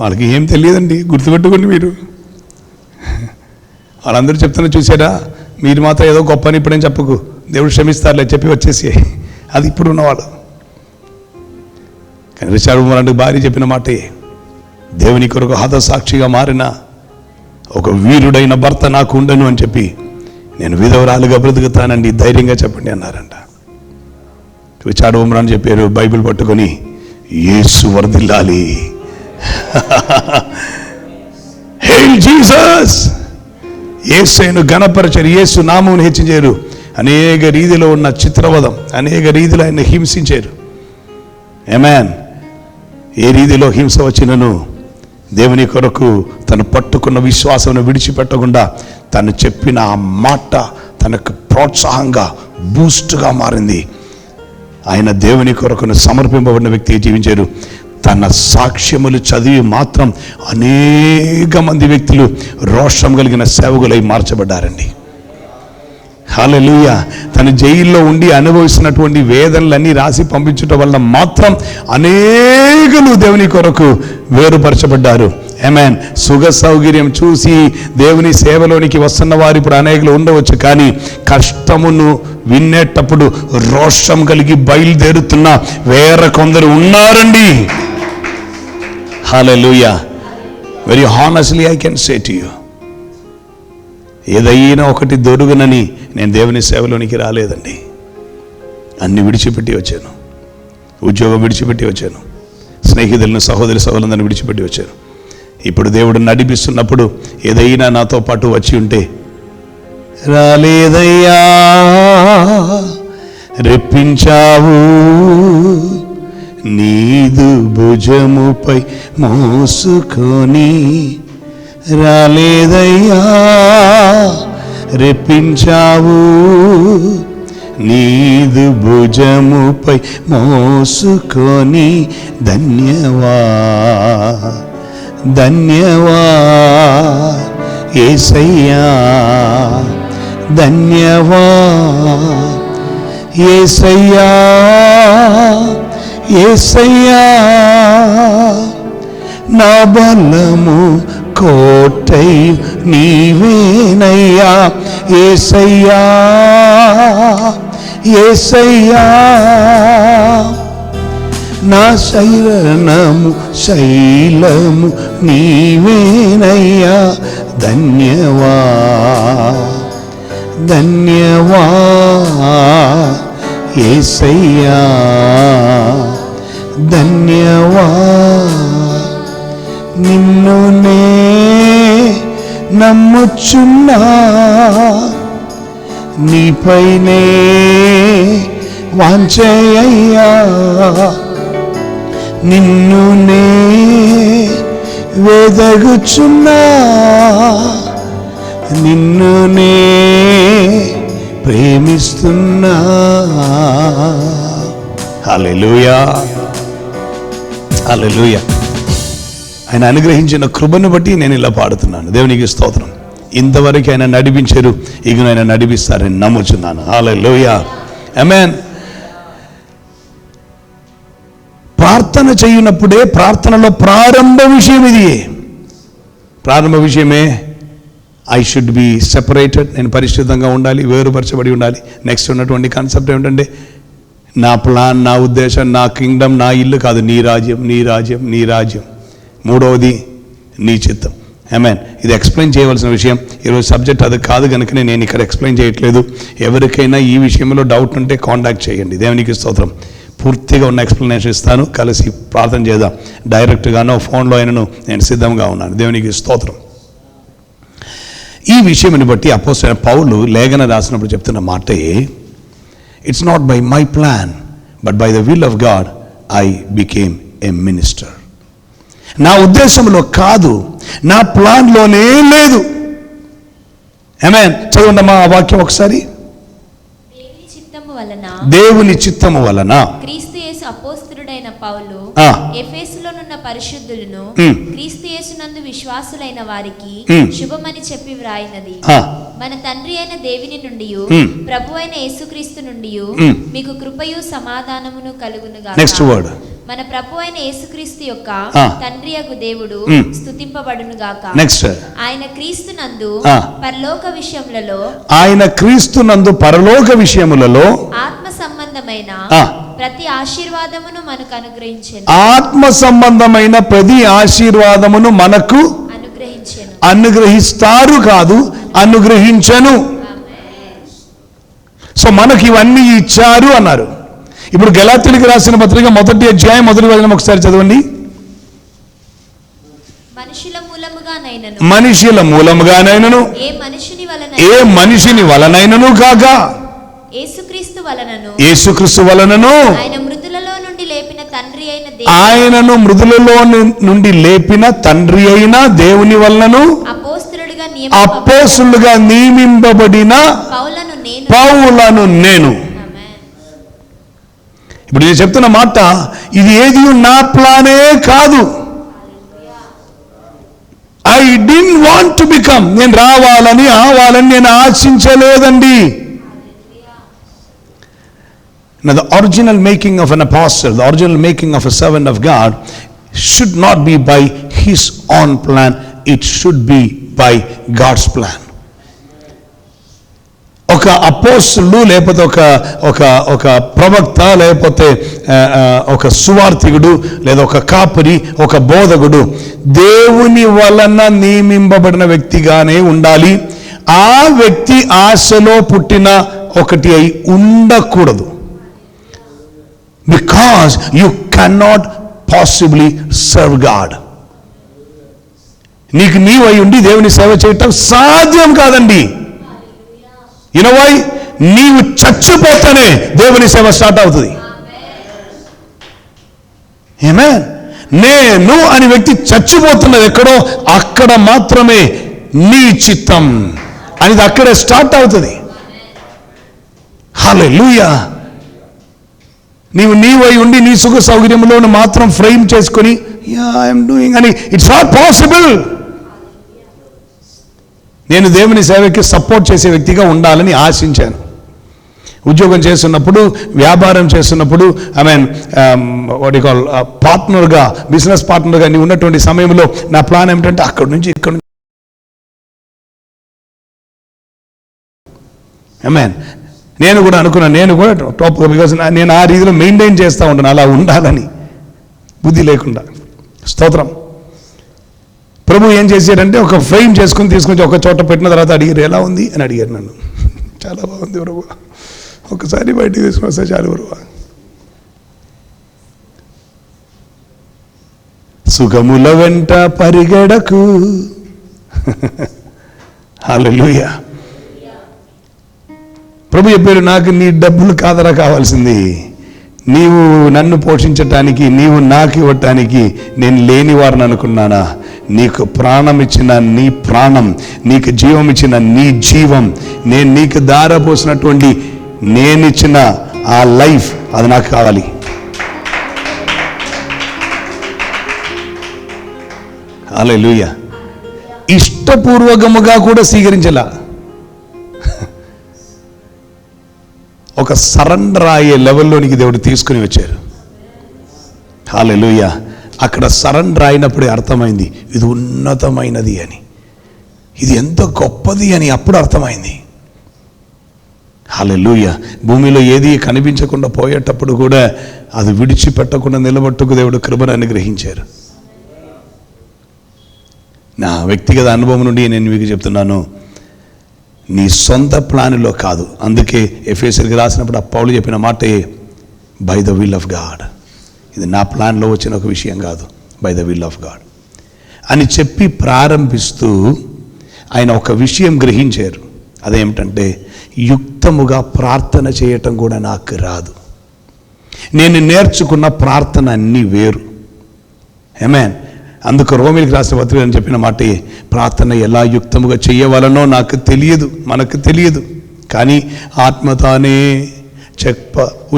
Speaker 1: వాళ్ళకి ఏం తెలియదండి, గుర్తుపెట్టుకోండి మీరు. వాళ్ళందరూ చెప్తున్నా చూసారా, మీరు మాత్రం ఏదో గొప్ప అని ఇప్పుడేం చెప్పకు, దేవుడు క్షమిస్తారులే చెప్పి వచ్చేసి, అది ఇప్పుడు ఉన్నవాళ్ళు. కానీ రిచర్డ్ వుంబ్రాండ్ భార్య చెప్పిన మాటే, దేవుని కొరకు హతసాక్షిగా మారిన ఒక వీరుడైన భర్త నాకు ఉండను అని చెప్పి నేను విధవరాలుగా బ్రతుకుతానండి, ధైర్యంగా చెప్పండి అన్నారంట. రిచర్డ్ వుంబ్రాండ్ చెప్పారు, బైబిల్ పట్టుకొని యేసు వర్ధిల్లాలి, హెయిల్ జీసస్, యేసును ఘనపరచరు, యేసు నామమును హెచ్చించారు. అనేక రీతిలో ఉన్న చిత్రవధం, అనేక రీతిలో ఆయన హింసించారు. ఆమేన్. ఏ రీతిలో హింస వచ్చినను దేవుని కొరకు తను పట్టుకున్న విశ్వాసమును విడిచిపెట్టకుండా తను చెప్పిన ఆ మాట తనకు ప్రోత్సాహంగా బూస్ట్గా మారింది. ఆయన దేవుని కొరకును సమర్పింపబడిన వ్యక్తి జీవించారు. తన సాక్ష్యములు చదివి మాత్రం అనేక మంది వ్యక్తులు రోషం కలిగిన సేవకులై మార్చబడ్డారండి. హల్లెలూయా. తన జైల్లో ఉండి అనుభవిస్తున్నటువంటి వేదనలన్నీ రాసి పంపించడం వల్ల మాత్రం అనేకులు దేవుని కొరకు వేరుపరచబడ్డారు. ఆమేన్. సుఖ సౌకర్యం చూసి దేవుని సేవలోనికి వస్తున్న వారు ఇప్పుడు అనేకులు ఉండవచ్చు, కానీ కష్టమును వినేటప్పుడు రోషం కలిగి బయలుదేరుతున్న వేరే కొందరు ఉన్నారండి. హల్లెలూయా. Very honestly I can say to you, ఏదైనా ఒకటి దొరుకునని నేను దేవుని సేవలోనికి రాలేదండి. అన్ని విడిచిపెట్టి వచ్చాను. ఉద్యోగం విడిచిపెట్టి వచ్చాను. స్నేహితులను, సహోదరులందరినీ విడిచిపెట్టి వచ్చాను. ఇప్పుడు దేవుడు నడిపిస్తున్నప్పుడు ఏదైనా నాతో పాటు వచ్చి ఉంటే, రాలేదయ్యా రెప్పించావు, నీదు భుజముపై మోసుకొని, రాలేదయ్యా రెప్పించావు, నీదు భుజముపై మోసుకొని, ధన్యవా ధన్యవా యేసయ్యా, ధన్యవా యేసయ్యా, యేసయ్యా నా బలము కోటై నీవేనయ్యా, యేసయ్యా యేసయ్యా నా శైలము నీవేనయ్యా, ధన్యవా ధన్యవా యేసయ్యా, ధన్యవా. నిన్నునే నమ్ముచున్నా, నీపైనే వాంఛయ్యా, నిన్నునే వెదగుచున్నా, నిన్నునే ప్రేమిస్తున్నా. హల్లెలూయా, హల్లెలూయా. ఆయన అనుగ్రహించిన కృపను బట్టి నేను ఇలా పాడుతున్నాను. దేవునికి స్తోత్రం. ఇంతవరకు ఆయన నడిపించారు, ఇక ఆయన నడిపిస్తారని నమ్ముచున్నాను. హల్లెలూయా, ఆమేన్. ప్రార్థన చేయనప్పుడే ప్రార్థనలో ప్రారంభ విషయం ఇది. ప్రారంభ విషయమే ఐ షుడ్ బి సెపరేటెడ్, నేను పరిశుద్ధంగా ఉండాలి, వేరుపరచబడి ఉండాలి. నెక్స్ట్ ఉన్నటువంటి కాన్సెప్ట్ ఏమిటంటే, నా ప్లాన్, నా ఉద్దేశం, నా కింగ్డమ్, నా ఇల్లు కాదు, నీ రాజ్యం, నీ రాజ్యం, నీ రాజ్యం. మూడవది నీ చిత్తం. ఆమేన్. ఇది ఎక్స్ప్లెయిన్ చేయవలసిన విషయం. ఈరోజు సబ్జెక్ట్ అది కాదు కనుకనే నేను ఇక్కడ ఎక్స్ప్లెయిన్ చేయట్లేదు. ఎవరికైనా ఈ విషయంలో డౌట్ ఉంటే కాంటాక్ట్ చేయండి. దేవునికి స్తోత్రం. పూర్తిగా ఉన్న ఎక్స్ప్లెనేషన్ ఇస్తాను. కలిసి ప్రార్థన చేద్దాం. డైరెక్ట్గానో ఫోన్లో అయినను నేను సిద్ధంగా ఉన్నాను. దేవునికి స్తోత్రం. ఈ విషయాన్ని బట్టి అపోస్తలుడైన పౌలు లేఖన రాసినప్పుడు చెప్తున్న మాటే, it's not by my plan but by the will of God I became a minister. నా ఉద్దేశంలో కాదు, నా ప్లాన్లోనే లేదు. ఆమేన్. చదవండి ఆ వాక్యం ఒకసారి. దేవుని చిత్తము వలన
Speaker 2: క్రీస్తు యేసు అపోస్తలుడైన పౌలు ఎఫెసులోనున్న పరిశుద్ధులను క్రీస్తు యేసునందు విశ్వాసులైన వారికి శుభమని చెప్పి వ్రాయినది, మన తండ్రి అయిన దేవుని నుండి ప్రభు అయిన యేసుక్రీస్తు నుండి మీకు కృపయు సమాధానమును కలుగునుగాక.
Speaker 1: Next word.
Speaker 2: మన ప్రభు అయిన యేసుక్రీస్తు యొక్క తండ్రి యగు దేవుడు స్తుతింపబడునుగాక.
Speaker 1: నెక్స్ట్.
Speaker 2: ఆయన క్రీస్తునందు పరలోక విషయములలో,
Speaker 1: ఆయన క్రీస్తునందు పరలోక విషయములలో
Speaker 2: ఆత్మ సంబంధమైన ప్రతి ఆశీర్వాదమును మనకు అనుగ్రహించెను.
Speaker 1: ఆత్మ సంబంధమైన ప్రతి ఆశీర్వాదమును మనకు
Speaker 2: అనుగ్రహించెను.
Speaker 1: అనుగ్రహిస్తారు కాదు, అనుగ్రహించను. సో మనకి ఇవన్నీ ఇచ్చారు అన్నారు. ఇప్పుడు గలాతీయులకు రాసిన పత్రిక 1వ అధ్యాయం 1వ వచనం ఒకసారి చదవండి. మనుషుల మూలముగానైనను ఏ మనిషిని వలనైనను కాక యేసుక్రీస్తు వలనను ఆయనను మృదులలో నుండి లేపిన తండ్రి అయిన దేవుని వలనను అపోస్తలుగా నియమింపబడిన పౌలను నేను. ఇప్పుడు నేను చెప్తున్న మాట, ఇది ఏది నా ప్లానే కాదు. I didn't want to become, నేను రావాలని అవ్వాలని నేను ఆశించలేదండి. Now the original making of an apostle, the original making of a servant of God should not be by his own plan, it should be by God's plan. ఒక అపోస్తలుడు లేకపోతే ఒక ప్రవక్త లేకపోతే ఒక సువార్థికుడు లేదా ఒక కాపరి ఒక బోధకుడు దేవుని వలన నియమింపబడిన వ్యక్తిగానే ఉండాలి. ఆ వ్యక్తి ఆశలో పుట్టిన ఒకటి అయి ఉండకూడదు. Because you cannot possibly serve God. నీకు నీవై ఉండి దేవుని సేవ చేయటం సాధ్యం కాదండి. You know why? నీవు చచ్చిపోతానే దేవుని సేవ స్టార్ట్ అవుతుంది. Amen. నేను అనే వ్యక్తి చచ్చిపోతున్నది ఎక్కడో, అక్కడ మాత్రమే నీ చిత్తం అనేది అక్కడే స్టార్ట్ అవుతుంది. హల్లెలూయా. నీవై ఉండి నీ సుఖ సౌకర్యంలో మాత్రం ఫ్రేమ్ చేసుకొని ఐఎమ్ డూయింగ్ అని, ఇట్స్ నాట్ పాసిబుల్. నేను దేవుని సేవకి సపోర్ట్ చేసే వ్యక్తిగా ఉండాలని ఆశించాను. ఉద్యోగం చేస్తున్నప్పుడు, వ్యాపారం చేస్తున్నప్పుడు, వాట్ యు కాల్ పార్ట్నర్గా, బిజినెస్ పార్ట్నర్గా నీ ఉన్నటువంటి సమయంలో నా ప్లాన్ ఏమిటంటే అక్కడి నుంచి ఇక్కడ నుంచి నేను కూడా అనుకున్నాను, నేను కూడా టాప్, బికాజ్ నేను ఆ రీతిలో మెయింటైన్ చేస్తూ ఉంటాను, అలా ఉండాలని, బుద్ధి లేకుండా. స్తోత్రం. ప్రభు ఏం చేశాడంటే ఒక ఫ్రేమ్ చేసుకుని తీసుకొచ్చి ఒక చోట పెట్టిన తర్వాత అడిగారు, ఎలా ఉంది అని అడిగారు నన్ను. చాలా బాగుంది ప్రభు, ఒకసారి బయటికి తీసుకుని వస్తే చాలు ప్రభు. సుఖముల వెంట పరిగెడకు. హల్లెలూయా. ప్రభు చెప్పారు, నాకు నీ డబ్బులు కాదరా కావాల్సింది, నీవు నన్ను పోషించటానికి, నీవు నాకు ఇవ్వటానికి నేను లేనివారిని అనుకున్నానా? నీకు ప్రాణం ఇచ్చిన నీ ప్రాణం, నీకు జీవం ఇచ్చిన నీ జీవం, నేను నీకు దారపోసినటువంటి నేనిచ్చిన ఆ లైఫ్, అది నాకు కావాలి. హల్లెలూయా. ఇష్టపూర్వకముగా కూడా స్వీకరించలా, ఒక సరెండర్ అయ్యే లెవెల్లోనికి దేవుడు తీసుకుని వచ్చారు. హల్లెలూయా. అక్కడ సరెండర్ అయినప్పుడే అర్థమైంది ఇది ఉన్నతమైనది అని, ఇది ఎంత గొప్పది అని అప్పుడు అర్థమైంది. హల్లెలూయా. భూమిలో ఏది కనిపించకుండా పోయేటప్పుడు కూడా అది విడిచిపెట్టకుండా నిలబట్టుకు దేవుడు కృపను అనుగ్రహించారు. నా వ్యక్తిగత అనుభవం నుండి నేను మీకు చెప్తున్నాను, నీ సొంత ప్లాన్లో కాదు. అందుకే ఎఫెసీయులకు రాసినప్పుడు పౌలు చెప్పిన మాటే, by the will of God. ఇది నా ప్లాన్లో వచ్చిన ఒక విషయం కాదు, by the will of God అని చెప్పి ప్రారంభిస్తూ ఆయన ఒక విషయం గ్రహించారు. అదేమిటంటే, యుక్తముగా ప్రార్థన చేయటం కూడా నాకు రాదు. నేను నేర్చుకున్న ప్రార్థన అన్నీ వేరు. ఆమేన్. అందుకు రోమీయులకు రాసిన పత్రిక అని చెప్పిన మాట, ప్రార్థన ఎలా యుక్తముగా చేయవలనో నాకు తెలియదు, మనకు తెలియదు. కానీ ఆత్మతానే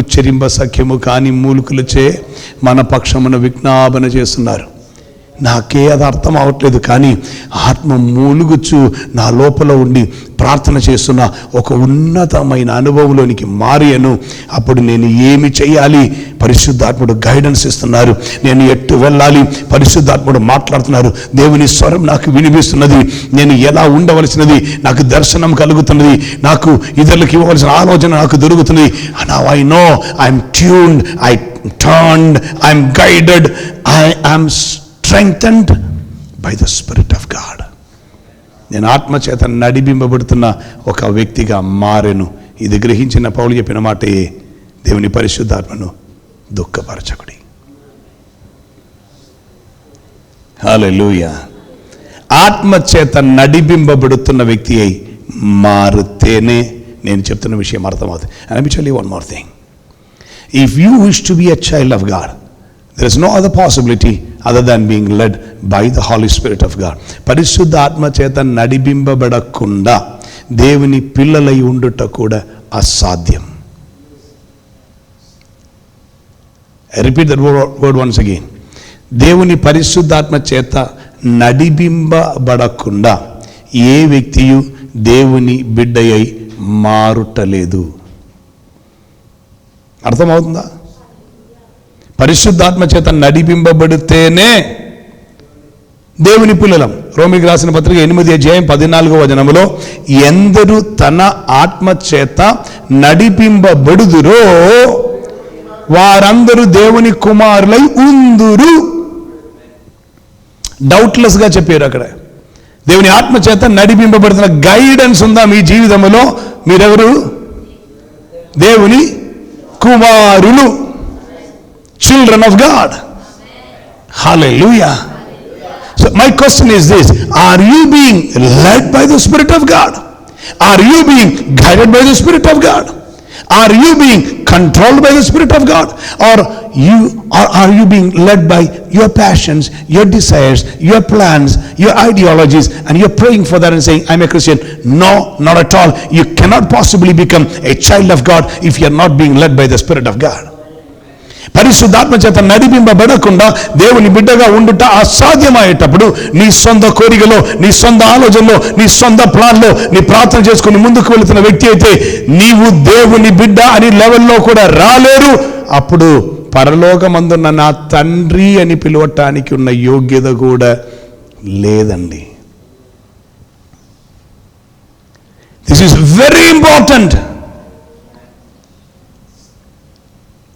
Speaker 1: ఉచ్చరింప సఖ్యము కాని మూలుకులచే మన పక్షమున విజ్ఞాపన చేస్తున్నారు. నాకే అది అర్థం అవ్వట్లేదు, కానీ ఆత్మ మూలుగుచ్చు నా లోపల ఉండి ప్రార్థన చేస్తున్న ఒక ఉన్నతమైన అనుభవంలోనికి మారాను. అప్పుడు నేను ఏమి చేయాలి, పరిశుద్ధాత్ముడు గైడెన్స్ ఇస్తున్నారు. నేను ఎట్టు వెళ్ళాలి, పరిశుద్ధాత్ముడు మాట్లాడుతున్నారు. దేవుని స్వరం నాకు వినిపిస్తున్నది. నేను ఎలా ఉండవలసినది నాకు దర్శనం కలుగుతున్నది. నాకు ఇతరులకు ఇవ్వవలసిన ఆలోచన నాకు దొరుకుతుంది. Now I know I'm tuned, I turned, I'm guided, I am strengthened by the Spirit of God. నేను ఆత్మచేత నడిపింపబడుతున్న ఒక వ్యక్తిగా మారెను. ఇది గ్రహించిన పౌలు చెప్పిన మాటే, దేవుని పరిశుద్ధాత్మను దుఃఖపరచకుడి. హల్లెలూయా. ఆత్మచేత నడిపింపబడుతున్న వ్యక్తి అయి మారితేనే నేను చెప్తున్న విషయం అర్థమవుతుంది. And let me tell you one more thing. If you wish to be a child of God, there is no other possibility other than being led by the Holy Spirit of God. పరిశుద్ధ ఆత్మ చేత నడిపింపబడకుండా దేవుని పిల్లలై ఉండుట కూడా అసాధ్యం. I repeat that word once again. దేవుని పరిశుద్ధాత్మ చేత నడిపింపబడకుండా ఏ వ్యక్తియు దేవుని బిడ్డయై మారుటలేదు. అర్థమవుతుందా? పరిశుద్ధాత్మ చేత నడిపింపబడితేనే దేవుని పిల్లలం. రోమికి రాసిన పత్రిక 8:14 ఎందరు తన ఆత్మ చేత నడిపింపబడుదురో వారందరూ దేవుని కుమారులై ఉందురు. డౌట్లెస్గా చెప్పారు అక్కడ. దేవుని ఆత్మ చేత నడిపింపబడుతున్న గైడెన్స్ ఉందా మీ జీవితంలో? మీరెవరు? దేవుని కుమారులు, children of God. Hallelujah. So my question is this: are you being led by the Spirit of God? Are you being guided by the Spirit of God? Are you being controlled by the Spirit of God? Or are you being led by your passions, your desires, your plans, your ideologies, and you're praying for that and saying, I'm a Christian? No, not at all. You cannot possibly become a child of God if you're not being led by the Spirit of God. పరిశుద్ధాత్మ చేత నడిపింపబడకుండా దేవుని బిడ్డగా ఉండుట అసాధ్యమయ్యేటప్పుడు నీ సొంత కోరికలో, నీ సొంత ఆలోచనలో, నీ సొంత ప్లాన్లో నీ ప్రార్థన చేసుకుని ముందుకు వెళుతున్న వ్యక్తి అయితే నీవు దేవుని బిడ్డ అని లెవెల్లో కూడా రాలేరు. అప్పుడు పరలోకమందున్న నా తండ్రి అని పిలవటానికి ఉన్న యోగ్యత కూడా లేదండి. This is very important.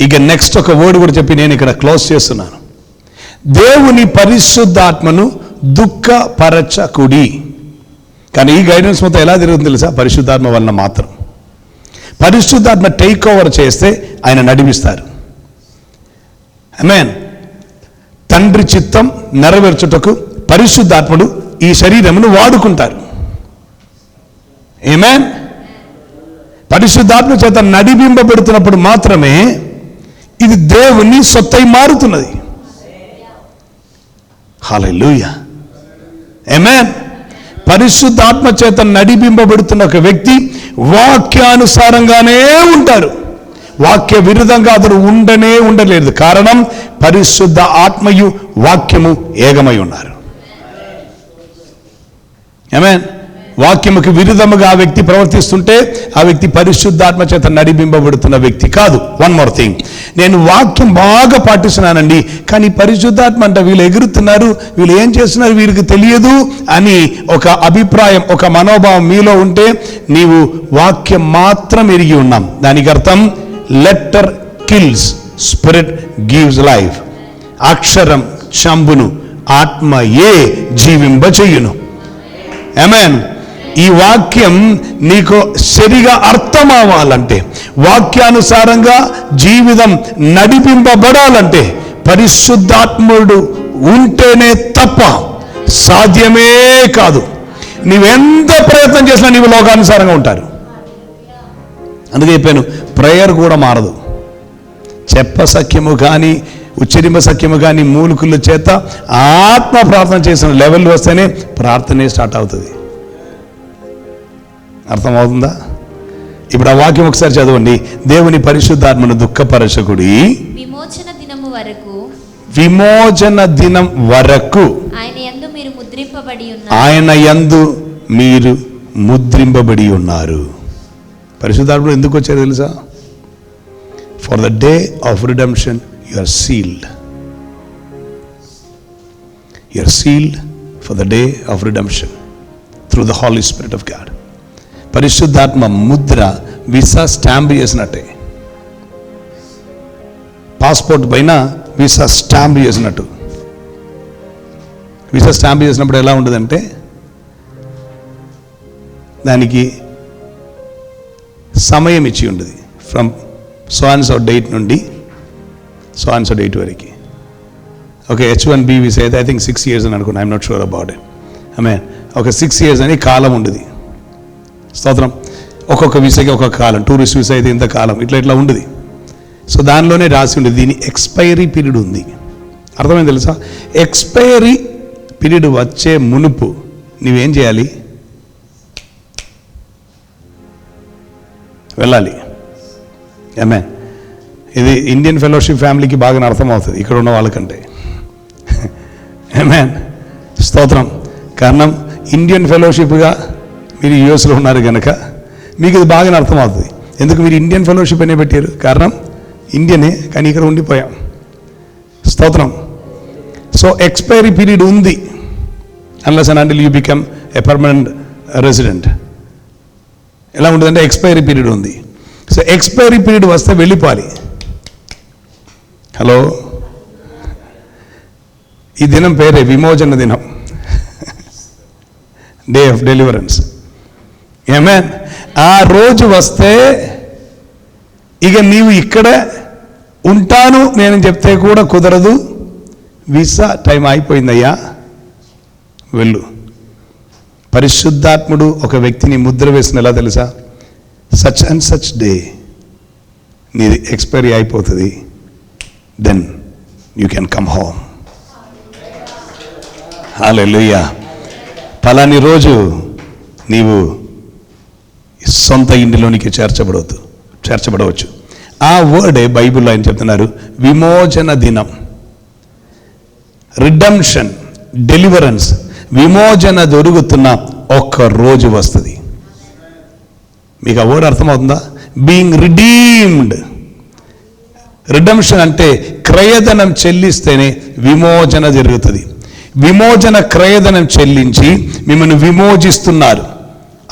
Speaker 1: ఇక నెక్స్ట్ ఒక వర్డ్ కూడా చెప్పి నేను ఇక్కడ క్లోజ్ చేస్తున్నాను. దేవుని పరిశుద్ధాత్మను దుఃఖపరచకుడి. కానీ ఈ గైడెన్స్ మొత్తం ఎలా తిరుగుతుంది తెలుసా? పరిశుద్ధాత్మ వలన మాత్రం. పరిశుద్ధాత్మ టేక్ ఓవర్ చేస్తే ఆయన నడిపిస్తారు. ఆమేన్. తండ్రి చిత్తం నెరవేర్చుటకు పరిశుద్ధాత్ముడు ఈ శరీరమును వాడుకుంటారు. ఆమేన్. పరిశుద్ధాత్మ చేత నడిపింపబడుతున్నప్పుడు మాత్రమే ఇది దేవుని సొత్తై మారుతున్నది. హల్లెలూయా. ఆమేన్. పరిశుద్ధాత్మ చేత నడిపింపబడుతున్న ఒక వ్యక్తి వాక్యానుసారంగానే ఉంటారు. వాక్య విరుద్ధంగా అతడు ఉండలేదు. కారణం పరిశుద్ధ ఆత్మయు వాక్యము ఏకమై ఉన్నారు. ఆమేన్. వాక్యముకు విరుద్ధముగా ఆ వ్యక్తి ప్రవర్తిస్తుంటే ఆ వ్యక్తి పరిశుద్ధాత్మ చేత నడిపింపబడుతున్న వ్యక్తి కాదు. వన్ మోర్ థింగ్, నేను వాక్యం బాగా పాటిస్తున్నానండి, కానీ పరిశుద్ధాత్మ అంటే వీళ్ళు ఎగురుతున్నారు, వీళ్ళు ఏం చేస్తున్నారు వీరికి తెలియదు అని ఒక అభిప్రాయం, ఒక మనోభావం మీలో ఉంటే నీవు వాక్యం మాత్రం ఎరిగి ఉన్నాం. దానికి అర్థం letter kills, spirit gives life. అక్షరం చంపును, ఆత్మయే జీవింపచేయును. ఆమేన్. ఈ వాక్యం నీకు సరిగా అర్థం అవ్వాలంటే, వాక్యానుసారంగా జీవితం నడిపింపబడాలంటే పరిశుద్ధాత్ముడు ఉంటేనే తప్ప సాధ్యమే కాదు. నీవెంత ప్రయత్నం చేసినా నీవు లోకానుసారంగా ఉంటారు. అందుకే చెప్పాను, ప్రేయర్ కూడా మారదు. చెప్పసఖ్యము కానీ ఉచ్చరింప సఖ్యము కానీ మూలుకుల చేత ఆత్మ ప్రార్థన చేసిన లెవెల్ వస్తేనే ప్రార్థనే స్టార్ట్ అవుతుంది. అర్థమవుతుందా? ఇప్పుడు ఆ వాక్యం ఒకసారి చదవండి. దేవుని పరిశుద్ధాత్మను దుఃఖపరచకుడి,
Speaker 2: విమోచన దినము వరకు,
Speaker 1: విమోచన దినం వరకు
Speaker 2: ఆయన యందు మీరు ముద్రింపబడి ఉన్నారు.
Speaker 1: ఆయన యందు మీరు ముద్రింపబడి ఉన్నారు. పరిశుద్ధాత్ముడు ఎందుకు వచ్చారు తెలుసా? For the day of redemption you are sealed. You are sealed for the day of redemption through the Holy Spirit of God. పరిశుద్ధాత్మ ముద్ర వీసా స్టాంప్ చేసినట్టే. పాస్పోర్ట్ పైన వీసా స్టాంప్ చేసినట్టు. వీసా స్టాంప్ చేసినప్పుడు ఎలా ఉంటుందంటే దానికి సమయం ఇచ్చి ఉంటుంది. From so and so date నుండి సో అండ్ సో డేట్ వరకు. ఓకే, H1B వీసా అయితే ఐ థింక్ 6 years అని అనుకున్నా. I'm not sure about it. ఆమె ఒక 6 years అని కాలం ఉండదు. స్తోత్రం. ఒక్కొక్క వీసాకి ఒక్కొక్క కాలం. టూరిస్ట్ వీసా అయితే ఇంత కాలం, ఇట్లా ఉండదు. సో దానిలోనే రాసి ఉండేది దీని ఎక్స్పైరీ పీరియడ్ ఉంది. అర్థమైంది తెలుసా? ఎక్స్పైరీ పీరియడ్ వచ్చే మునుపు నువ్వేం చేయాలి? వెళ్ళాలి. ఆమేన్. ఇది ఇండియన్ ఫెలోషిప్ ఫ్యామిలీకి బాగా అర్థమవుతుంది ఇక్కడ ఉన్న వాళ్ళకంటే. ఆమేన్. స్తోత్రం. కారణం ఇండియన్ ఫెలోషిప్గా మీరు యూఎస్లో ఉన్నారు కనుక మీకు ఇది బాగా అర్థమవుతుంది. ఎందుకు మీరు ఇండియన్ ఫెలోషిప్ అనే పెట్టారు? కారణం ఇండియనే, కానీ ఇక్కడ ఉండిపోయాం. స్తోత్రం. సో ఎక్స్పైరీ పీరియడ్ ఉంది, unless and until you become a permanent resident. ఎలా ఉంటుందంటే ఎక్స్పైరీ పీరియడ్ ఉంది. సో ఎక్స్పైరీ పీరియడ్ వస్తే వెళ్ళిపోవాలి. హలో, ఈ దినం పేరే విమోచన దినం, డే ఆఫ్ డెలివరెన్స్. ఆమేన్. ఆ రోజు వస్తే ఇక నీవు ఇక్కడ ఉంటాను నేను చెప్తే కూడా కుదరదు. వీసా టైం అయిపోయిందయ్యా, వెళ్ళు. పరిశుద్ధాత్ముడు ఒక వ్యక్తిని ముద్ర వేసిన ఎలా తెలుసా? సచ్ అండ్ సచ్ డే నీది ఎక్స్పైరీ అయిపోతుంది, then you can come home. హల్లెలూయా. పలాని రోజు నీవు సొంత ఇంటిలోనికి చేర్చబడవచ్చు. ఆ వర్డే బైబిల్లో ఆయన చెప్తున్నారు, విమోచన దినం, రిడమ్షన్, డెలివరెన్స్, విమోచన దొరుకుతున్న ఒక్క రోజు వస్తుంది. మీకు ఆ వర్డ్ అర్థమవుతుందా? Being redeemed. రిడమ్షన్ అంటే క్రయధనం చెల్లిస్తేనే విమోచన జరుగుతుంది. విమోచన క్రయధనం చెల్లించి మిమ్మల్ని విమోచిస్తున్నారు.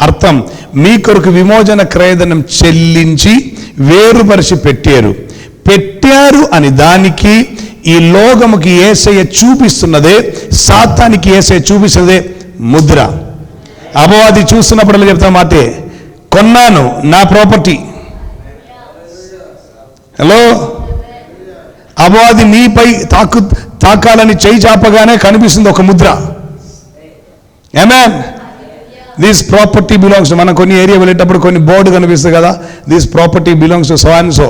Speaker 1: అర్థం, మీ కొరకు విమోచన క్రయధనం చెల్లించి వేరుపరిచి పెట్టారు అని దానికి ఈ లోకముకి యేసయ్య చూపిస్తున్నదే, సాతానికి యేసయ్య చూపిస్తున్నదే ముద్ర. అపవాది చూస్తున్నప్పుడు చెప్తా మాటే, కొన్నాను నా ప్రాపర్టీ. హలో, అపవాది నీపై తాకాలని చేయి చాపగానే కనిపిస్తుంది ఒక ముద్ర. ఆమేన్. దిస్ ప్రాపర్టీ బిలాంగ్స్ టు, మనం కొన్ని ఏరియా వెళ్ళేటప్పుడు కొన్ని బోర్డు కనిపిస్తుంది కదా, this property belongs to so and so,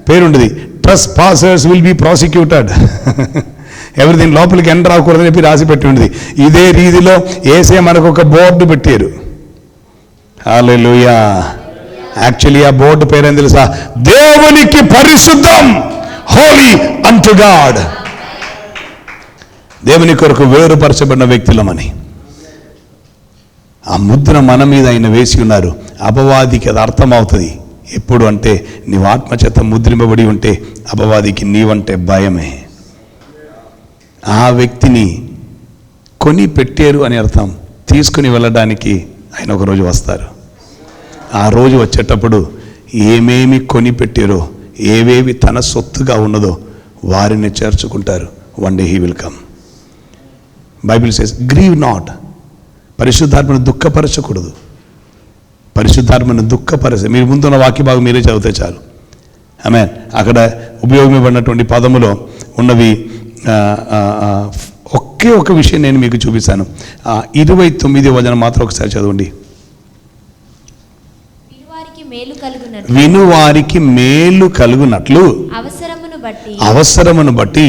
Speaker 1: పేరుంటుంది. Trespassers will be prosecuted. ఎవరిదైనా లోపలికి ఎంటర్ అవ్వకూడదని చెప్పి రాసి పెట్టి ఉంటుంది. ఇదే రీతిలో యేసయ్య మనకు ఒక బోర్డు పెట్టారు. హల్లెలూయా. యాక్చువల్లీ ఆ బోర్డు పేరేం తెలుసా? దేవునికి పరిశుద్ధం, హోలీ అంటు గాడ్. దేవుని కొరకు వేరుపరచబడిన వ్యక్తులమని ఆ ముద్ర మన మీద ఆయన వేసి ఉన్నారు. అపవాదికి అది అర్థమవుతుంది. ఎప్పుడు అంటే నీవు ఆత్మచేత ముద్రింపబడి ఉంటే అపవాదికి నీవంటే భయమే. ఆ వ్యక్తిని కొని పెట్టారు అని అర్థం. తీసుకుని వెళ్ళడానికి ఆయన ఒకరోజు వస్తారు. ఆ రోజు వచ్చేటప్పుడు ఏమేమి కొని పెట్టారో, ఏవేవి తన సొత్తుగా ఉన్నదో వారిని చేర్చుకుంటారు. One day he will come. Bible says grieve not. పరిశుద్ధాత్మను దుఃఖపరచకూడదు. పరిశుద్ధాత్మను మీరు ముందున్న వాక్య భాగం మీరే చదివితే చాలు. ఆమేన్. అక్కడ ఉపయోగపడినటువంటి పదములో ఉన్నవి ఒకే ఒక విషయం నేను మీకు చూపిస్తాను. 29వ వచనం మాత్రం ఒకసారి చదవండి. వినువారికి మేలు కలుగునట్లు అవసరమును బట్టి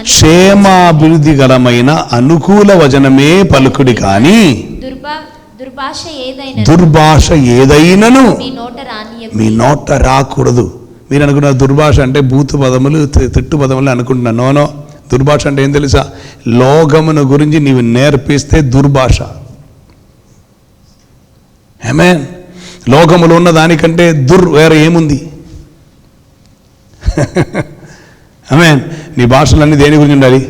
Speaker 1: క్షేమాభివృద్ధికరమైన అనుకూల వచనమే పలుకుడి కానీ దుర్భాష ఏదైనను మీ నోట రాకూడదు. మీరు అనుకున్న దుర్భాష అంటే బూతు పదములు, తిట్టు పదములు అనుకుంటున్నా. నోనో, దుర్భాష అంటే ఏం తెలుసా? లోకమును గురించి నీవు నేర్పిస్తే దుర్భాష. ఆమేన్. లోకములో ఉన్న దానికంటే వేరే ఏముంది? ఆమేన్. నీ భాషలన్నీ దేని గురించి ఉండాలి?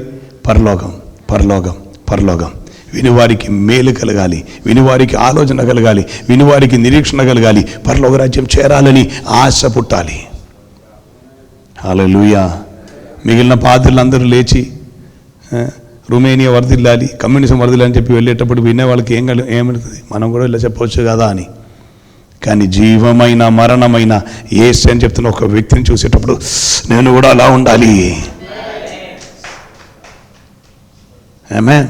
Speaker 1: పరలోకం, పరలోకం, పరలోకం. వినివారికి మేలు కలగాలి, వినివారికి ఆలోచన కలగాలి, వినివారికి నిరీక్షణ కలగాలి, పరలోక రాజ్యం చేరాలని ఆశ పుట్టాలి. హల్లెలూయా. మిగిలిన పాత్రలందరూ లేచి రుమేనియా వర్ధిల్లాలి, కమ్యూనిజం వర్ధిల్లాలని చెప్పి వెళ్ళేటప్పుడు వినే వాళ్ళకి ఏమవుతుంది? మనం కూడా ఇలా చెప్పవచ్చు కదా అని. కానీ జీవమైన మరణమైన యేసు అని చెప్తున్న ఒక వ్యక్తిని చూసేటప్పుడు నేను కూడా అలా ఉండాలి. ఆమేన్.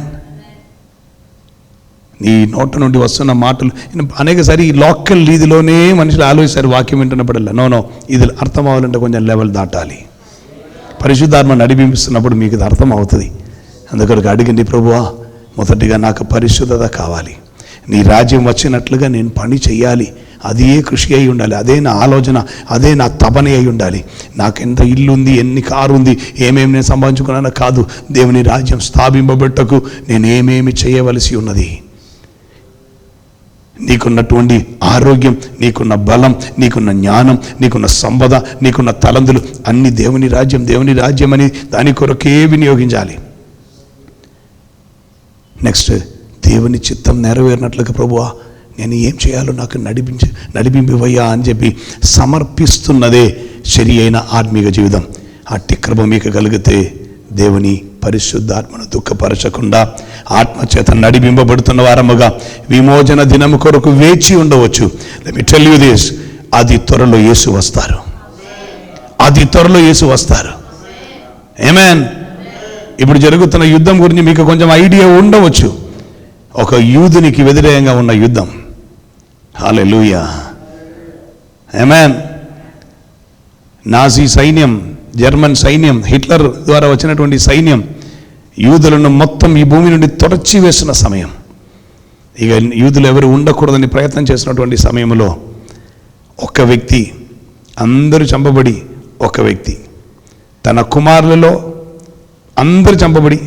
Speaker 1: నీ నోట నుండి వస్తున్న మాటలు అనేకసారి ఈ లోకల్ రీతిలోనే మనుషులు ఆలోచిస్తారు వాక్యం వింటున్నప్పుడల్లా. నో, ఇది అర్థం అవ్వాలంటే కొంచెం లెవెల్ దాటాలి. పరిశుద్ధాత్మ నడిపిస్తున్నప్పుడు మీకు ఇది అర్థం అవుతుంది. అందుకొరకు అడిగింది, ప్రభువా మొదటిగా నాకు పరిశుద్ధత కావాలి, నీ రాజ్యం వచ్చినట్లుగా నేను పని చెయ్యాలి, అదే కృషి అయి ఉండాలి, అదే నా ఆలోచన, అదే నా తపన అయి ఉండాలి. నాకెంత ఇల్లు ఉంది, ఎన్ని కారు ఉంది, ఏమేమి నేను సంపాదించుకున్నానో కాదు, దేవుని రాజ్యం స్థాపింపబెట్టకు నేను ఏమేమి చేయవలసి ఉన్నది. నీకున్నటువంటి ఆరోగ్యం, నీకున్న బలం, నీకున్న జ్ఞానం, నీకున్న సంపద, నీకున్న తలంతులు అన్ని దేవుని రాజ్యం అని దాని కొరకే వినియోగించాలి. నెక్స్ట్, దేవుని చిత్తం నెరవేరినట్లుగా ప్రభువా నేను ఏం చేయాలో నాకు నడిపింపివయ్యా అని చెప్పి సమర్పిస్తున్నదే సరి అయిన ఆత్మీయ జీవితం. అట్టి కృప మీకు కలిగితే దేవుని పరిశుద్ధాత్మను దుఃఖపరచకుండా ఆత్మచేత నడిపింపబడుతున్న వారముగా విమోచన దినము కొరకు వేచి ఉండవచ్చు. Let me tell you this, అది త్వరలో యేసు వస్తారు. ఆమేన్. ఇప్పుడు జరుగుతున్న యుద్ధం గురించి మీకు కొంచెం ఐడియా ఉండవచ్చు. ఒక యూదునికి వ్యతిరేకంగా ఉన్న యుద్ధం. హల్లెలూయా. ఆమేన్. నాజీ సైన్యం, జర్మన్ సైన్యం, హిట్లర్ ద్వారా వచ్చినటువంటి సైన్యం యూదులను మొత్తం ఈ భూమి నుండి తొడచివేసిన సమయం. ఇక యూదులు ఎవరు ఉండకూడదని ప్రయత్నం చేసినటువంటి సమయంలో ఒక వ్యక్తి, అందరూ చంపబడి ఒక వ్యక్తి, తన కుమారులలో అందరూ చంపబడి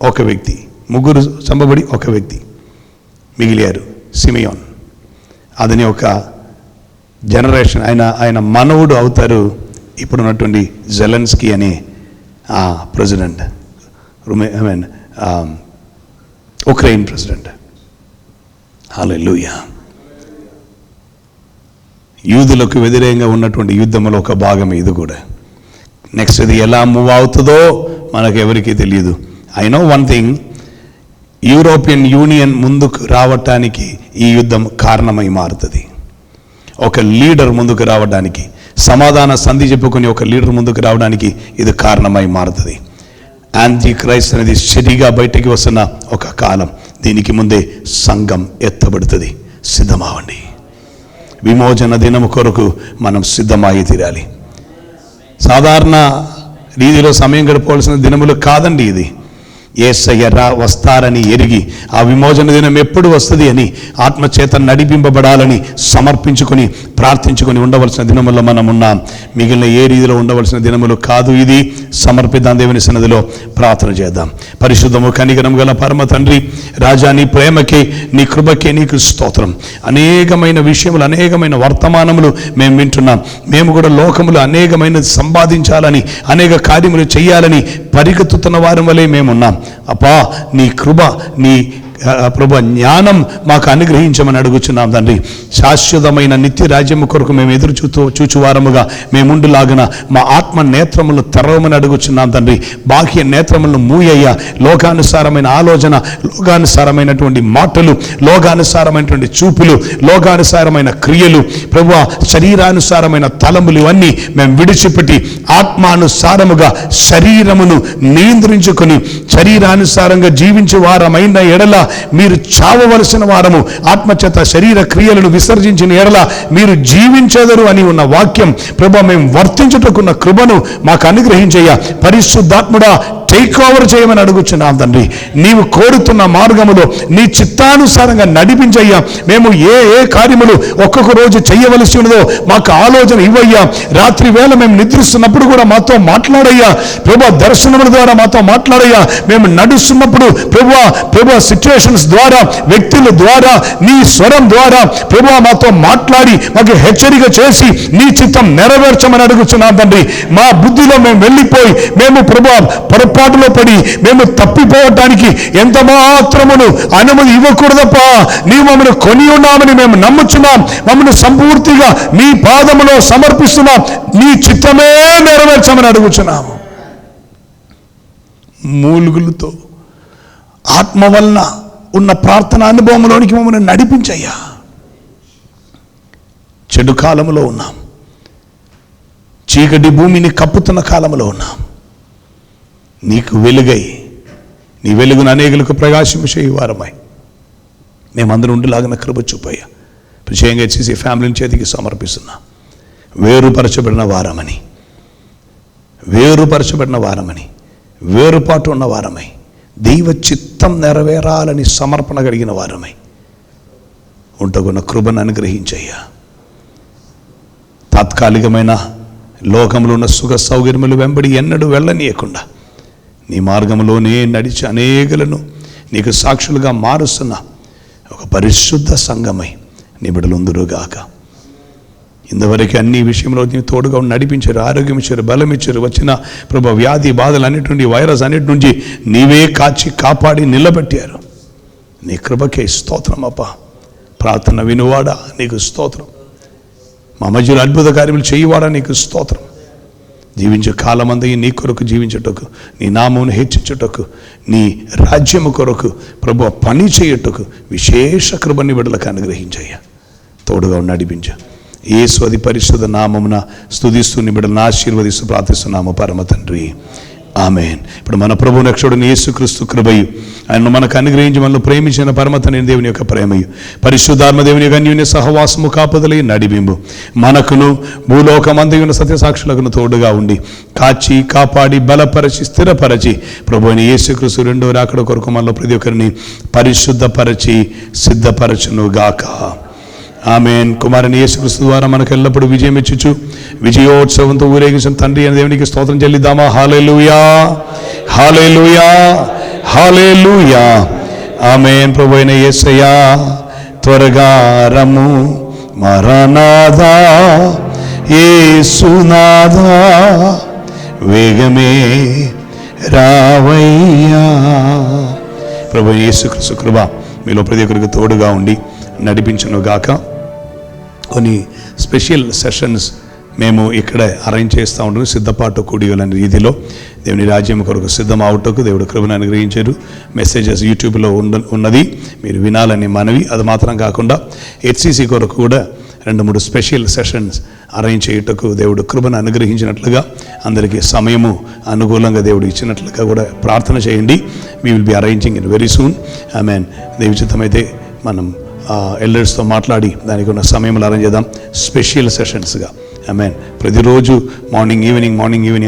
Speaker 1: ఒక వ్యక్తి, ముగ్గురు చంపబడి ఒక వ్యక్తి మిగిలారు, సిమియోన్. అదని ఒక జనరేషన్. ఆయన మనవుడు అవుతారు ఇప్పుడున్నటువంటి జెలెన్స్కీ అనే ప్రెసిడెంట్, ఉక్రెయిన్ ప్రెసిడెంట్. హల్లెలూయా. యూదులకు వ్యతిరేకంగా ఉన్నటువంటి యుద్ధంలో ఒక భాగం ఇది కూడా. నెక్స్ట్ ఇది ఎలా మూవ్ అవుతుందో మనకెవరికీ తెలియదు. I know one thing, European union ముందుకు రావటానికి ఈ యుద్ధం కారణమై మారుతుంది. ఒక లీడర్ ముందుకు రావడానికి, సమాధాన సంధి చెప్పుకొని ఒక లీడర్ ముందుకు రావడానికి ఇది కారణమై మారుతుంది. యాంటీ క్రైస్ట్ అనేది శరిగా బయటికి వస్తున్న ఒక కాలం. దీనికి ముందే సంఘం ఎత్తబడుతుంది. సిద్ధమవ్వండి. విమోచన దినము కొరకు మనం సిద్ధమయ్యి తీరాలి. సాధారణ రీతిలో సమయం గడపవలసిన దినములు కాదండి ఇది. యేసయ్య వస్తారని ఎరిగి ఆ విమోచన దినం ఎప్పుడు వస్తుంది అని ఆత్మచేత నడిపింపబడాలని సమర్పించుకొని ప్రార్థించుకొని ఉండవలసిన దినముల్లో మనం ఉన్నాం. మిగిలిన ఏ రీతిలో ఉండవలసిన దినములు కాదు ఇది. సమర్పిద్దాం దేవుని సన్నిధిలో, ప్రార్థన చేద్దాం. పరిశుద్ధము కనికరం గల పరమ తండ్రి, రాజా, నీ ప్రేమకే నీ కృపకే నీకు స్తోత్రం. అనేకమైన విషయములు, అనేకమైన వర్తమానములు మేము వింటున్నాం. మేము కూడా లోకములు అనేకమైనది సంపాదించాలని, అనేక కార్యములు చేయాలని పరిగెత్తుతున్న వారి వలె మేమున్నాం. అప్పా, నీ కృప, నీ ప్రభు జ్ఞానం మాకు అనుగ్రహించమని అడుగుచున్నాం తండ్రి. శాశ్వతమైన నిత్య రాజ్యము కొరకు మేము ఎదురు చూచువారముగా మేముండులాగున మా ఆత్మ నేత్రములను తెరవమని అడుగుచున్నాం తండ్రి. బాహ్య నేత్రములను మూయయ్యా. లోకానుసారమైన ఆలోచన, లోకానుసారమైనటువంటి మాటలు, లోకానుసారమైనటువంటి చూపులు, లోకానుసారమైన క్రియలు, ప్రభు శరీరానుసారమైన తలంపులు ఇవన్నీ మేము విడిచిపెట్టి ఆత్మానుసారముగా శరీరమును నియంత్రించుకొని శరీరానుసారంగా జీవించే వారమైన ఎడల మీరు చావవలసిన వారము, ఆత్మచేత శరీర క్రియలను విసర్జించిన ఎడల మీరు జీవించెదరు అని ఉన్న వాక్యం ప్రభు మేము వర్తించుటకున్న కృపను మాకు అనుగ్రహించయ్యా. పరిశుద్ధాత్ముడా, టేక్ ఓవర్ చేయమని అడుగుచున్నాం తండ్రి. నీవు కోరుతున్న మార్గములో నీ చిత్తానుసారంగా నడిపించయ్యా. మేము ఏ కార్యములు ఒక్కొక్క రోజు చేయవలసి ఉన్నదో మాకు ఆలోచన ఇవ్వయ్యా. రాత్రి వేళ మేము నిద్రిస్తున్నప్పుడు కూడా మాతో మాట్లాడయ్యా. ప్రభు దర్శనముల ద్వారా మాతో మాట్లాడయ్యా. మేము నడుస్తున్నప్పుడు ప్రభు సిచ్యువేషన్స్ ద్వారా, వ్యక్తుల ద్వారా, నీ స్వరం ద్వారా ప్రభు మాతో మాట్లాడి మాకు హెచ్చరిక చేసి నీ చిత్తం నెరవేర్చమని అడుగుచున్నాం తండ్రి. మా బుద్ధిలో మేము వెళ్ళిపోయి మేము ప్రభు పొరపాటులో పడి మేము తప్పిపోవటానికి ఎంత మాత్రమును అనుమతి ఇవ్వకూడదప్ప. నీవు మమ్మల్ని కొని ఉన్నామని మేము నమ్ముచున్నాం. మమ్మల్ని సంపూర్తిగా నీ పాదములో సమర్పిస్తున్నాం. నీ చిత్తమే నెరవేర్చమని అడుగుచున్నాము. మూలుగులతో ఆత్మ వలన ఉన్న ప్రార్థన అనుభవంలోనికి మమ్మల్ని నడిపించయ్యా. చెడు కాలంలో ఉన్నాం. చీకటి భూమిని కప్పుతున్న కాలంలో ఉన్నాం. నీకు వెలుగై, నీ వెలుగును అనేకులకు ప్రకాశించేవారమై మేమందరూ ఉండిలాగిన కృప చూపయ్యా. ప్రత్యేకంగా చేసి ఫ్యామిలీని చేతికి సమర్పిస్తున్నా. వేరుపరచబడిన వారమని, వేరుపాటు ఉన్న వారమై, దైవ చిత్తం నెరవేరాలని సమర్పణ కలిగిన వారమై ఉంటకున్న కృపను అనుగ్రహించయ్యా. తాత్కాలికమైన లోకంలో ఉన్న సుఖ సౌకర్యములు వెంబడి ఎన్నడూ వెళ్ళనీయకుండా నీ మార్గంలోనే నడిచి అనేకులను నీకు సాక్షులుగా మారుస్తున్న ఒక పరిశుద్ధ సంఘమై నీ బిడ్డలుందురుగాక. ఇంతవరకు అన్ని విషయంలో నీ తోడుగా నడిపించారు, ఆరోగ్యం ఇచ్చారు, బలం ఇచ్చారు. వచ్చిన ప్రభు వ్యాధి బాధలు అన్నిటి నుండి, వైరస్ అన్నిటి నుంచి నీవే కాచి కాపాడి నిలబెట్టారు. నీ కృపకే స్తోత్రం అప్ప. ప్రార్థన వినువాడా నీకు స్తోత్రం. మా మధ్యలో అద్భుత కార్యములు చేయవాడా నీకు స్తోత్రం. జీవించే కాలమందయి నీ కొరకు జీవించుటకు, నీ నామమును హెచ్చించుటకు, నీ రాజ్యము కొరకు ప్రభు పని చేయుటకు విశేష కృపని బిడ్డలకు అనుగ్రహించయ్యా. తోడుగా నడిపించు. యేసు అతి పరిశుద్ధ నామమున స్తుతిస్తూ నీ బిడ్డలను ఆశీర్వదిస్తూ ప్రార్థిస్తున్నాము పరమ తండ్రి. ఆమేన్. ఇప్పుడు మన ప్రభువు రక్షకుడైన యేసుక్రీస్తు కృపయు, ఆయనను మనకు అనుగ్రహించి మనల్ని ప్రేమించిన పరమ తండ్రి దేవుని యొక్క ప్రేమయు, పరిశుద్ధాత్మ దేవుని యొక్క అన్యోన్య సహవాసము కాపుదలై నడిపింపు మనకును భూలోకమందయున్న సత్యసాక్షులకు తోడుగా ఉండి కాచి కాపాడి బలపరచి స్థిరపరచి ప్రభు అయిన యేసుక్రీస్తు రెండో రాకడ కొరకు మనలో ప్రతి ఒక్కరిని పరిశుద్ధపరచి సిద్ధపరచును గాక. ఆమేన్. కుమారుని యేసుక్రీస్తు ద్వారా మనకు ఎల్లప్పుడూ విజయం ఇచ్చుచు విజయోత్సవంతో ఊరేగించిన తండ్రి అయిన దేవునికి స్తోత్రం చెల్లిద్దామా. హల్లెలూయా, హల్లెలూయా, హల్లెలూయా. ఆమేన్. ప్రభు అయిన యేసయ్యా త్వరగా రమ్ము, మరణాదా యేసునాదా వేగమే రావయ్యా. ప్రభు యేసుక్రీస్తు కృప మీలో ప్రతి ఒక్కరికి తోడుగా ఉండి నడిపించును గాక. కొన్ని స్పెషల్ సెషన్స్ మేము ఇక్కడ అరేంజ్ చేస్తూ ఉంటాం. సిద్ధపాటు కూడియోలనే రీతిలో దేవుని రాజ్యం కొరకు సిద్ధం అవుటకు దేవుడు కృపను అనుగ్రహించారు. మెసేజెస్ యూట్యూబ్లో ఉన్నది, మీరు వినాలని మనవి. అది మాత్రం కాకుండా హెచ్సిసి కొరకు కూడా 2-3 స్పెషల్ సెషన్స్ అరేంజ్ చేయుటకు దేవుడు కృపను అనుగ్రహించినట్లుగా, అందరికీ సమయము అనుకూలంగా దేవుడు ఇచ్చినట్లుగా కూడా ప్రార్థన చేయండి. We will be arranging in very soon. ఆమేన్. దైవచిత్తమైతే మనం ఎల్డర్స్తో మాట్లాడి దానికి ఉన్న సమయంలో అరేంజ్ చేద్దాం స్పెషల్ సెషన్స్గా. ఆమేన్. ప్రతిరోజు మార్నింగ్ ఈవినింగ్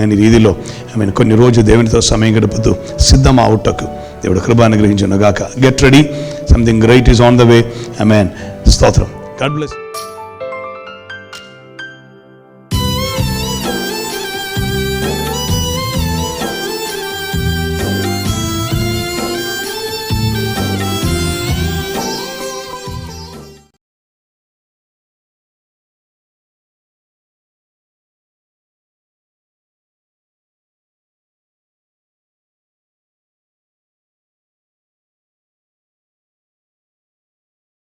Speaker 1: అనే రీతిలో ఆమేన్ కొన్ని రోజు దేవునితో సమయం గడుపుతూ సిద్ధం అవుటకు దేవుడు కృప అనుగ్రహించును గాక. Get ready, something great is on the way. ఆమేన్. స్తోత్రం. God bless.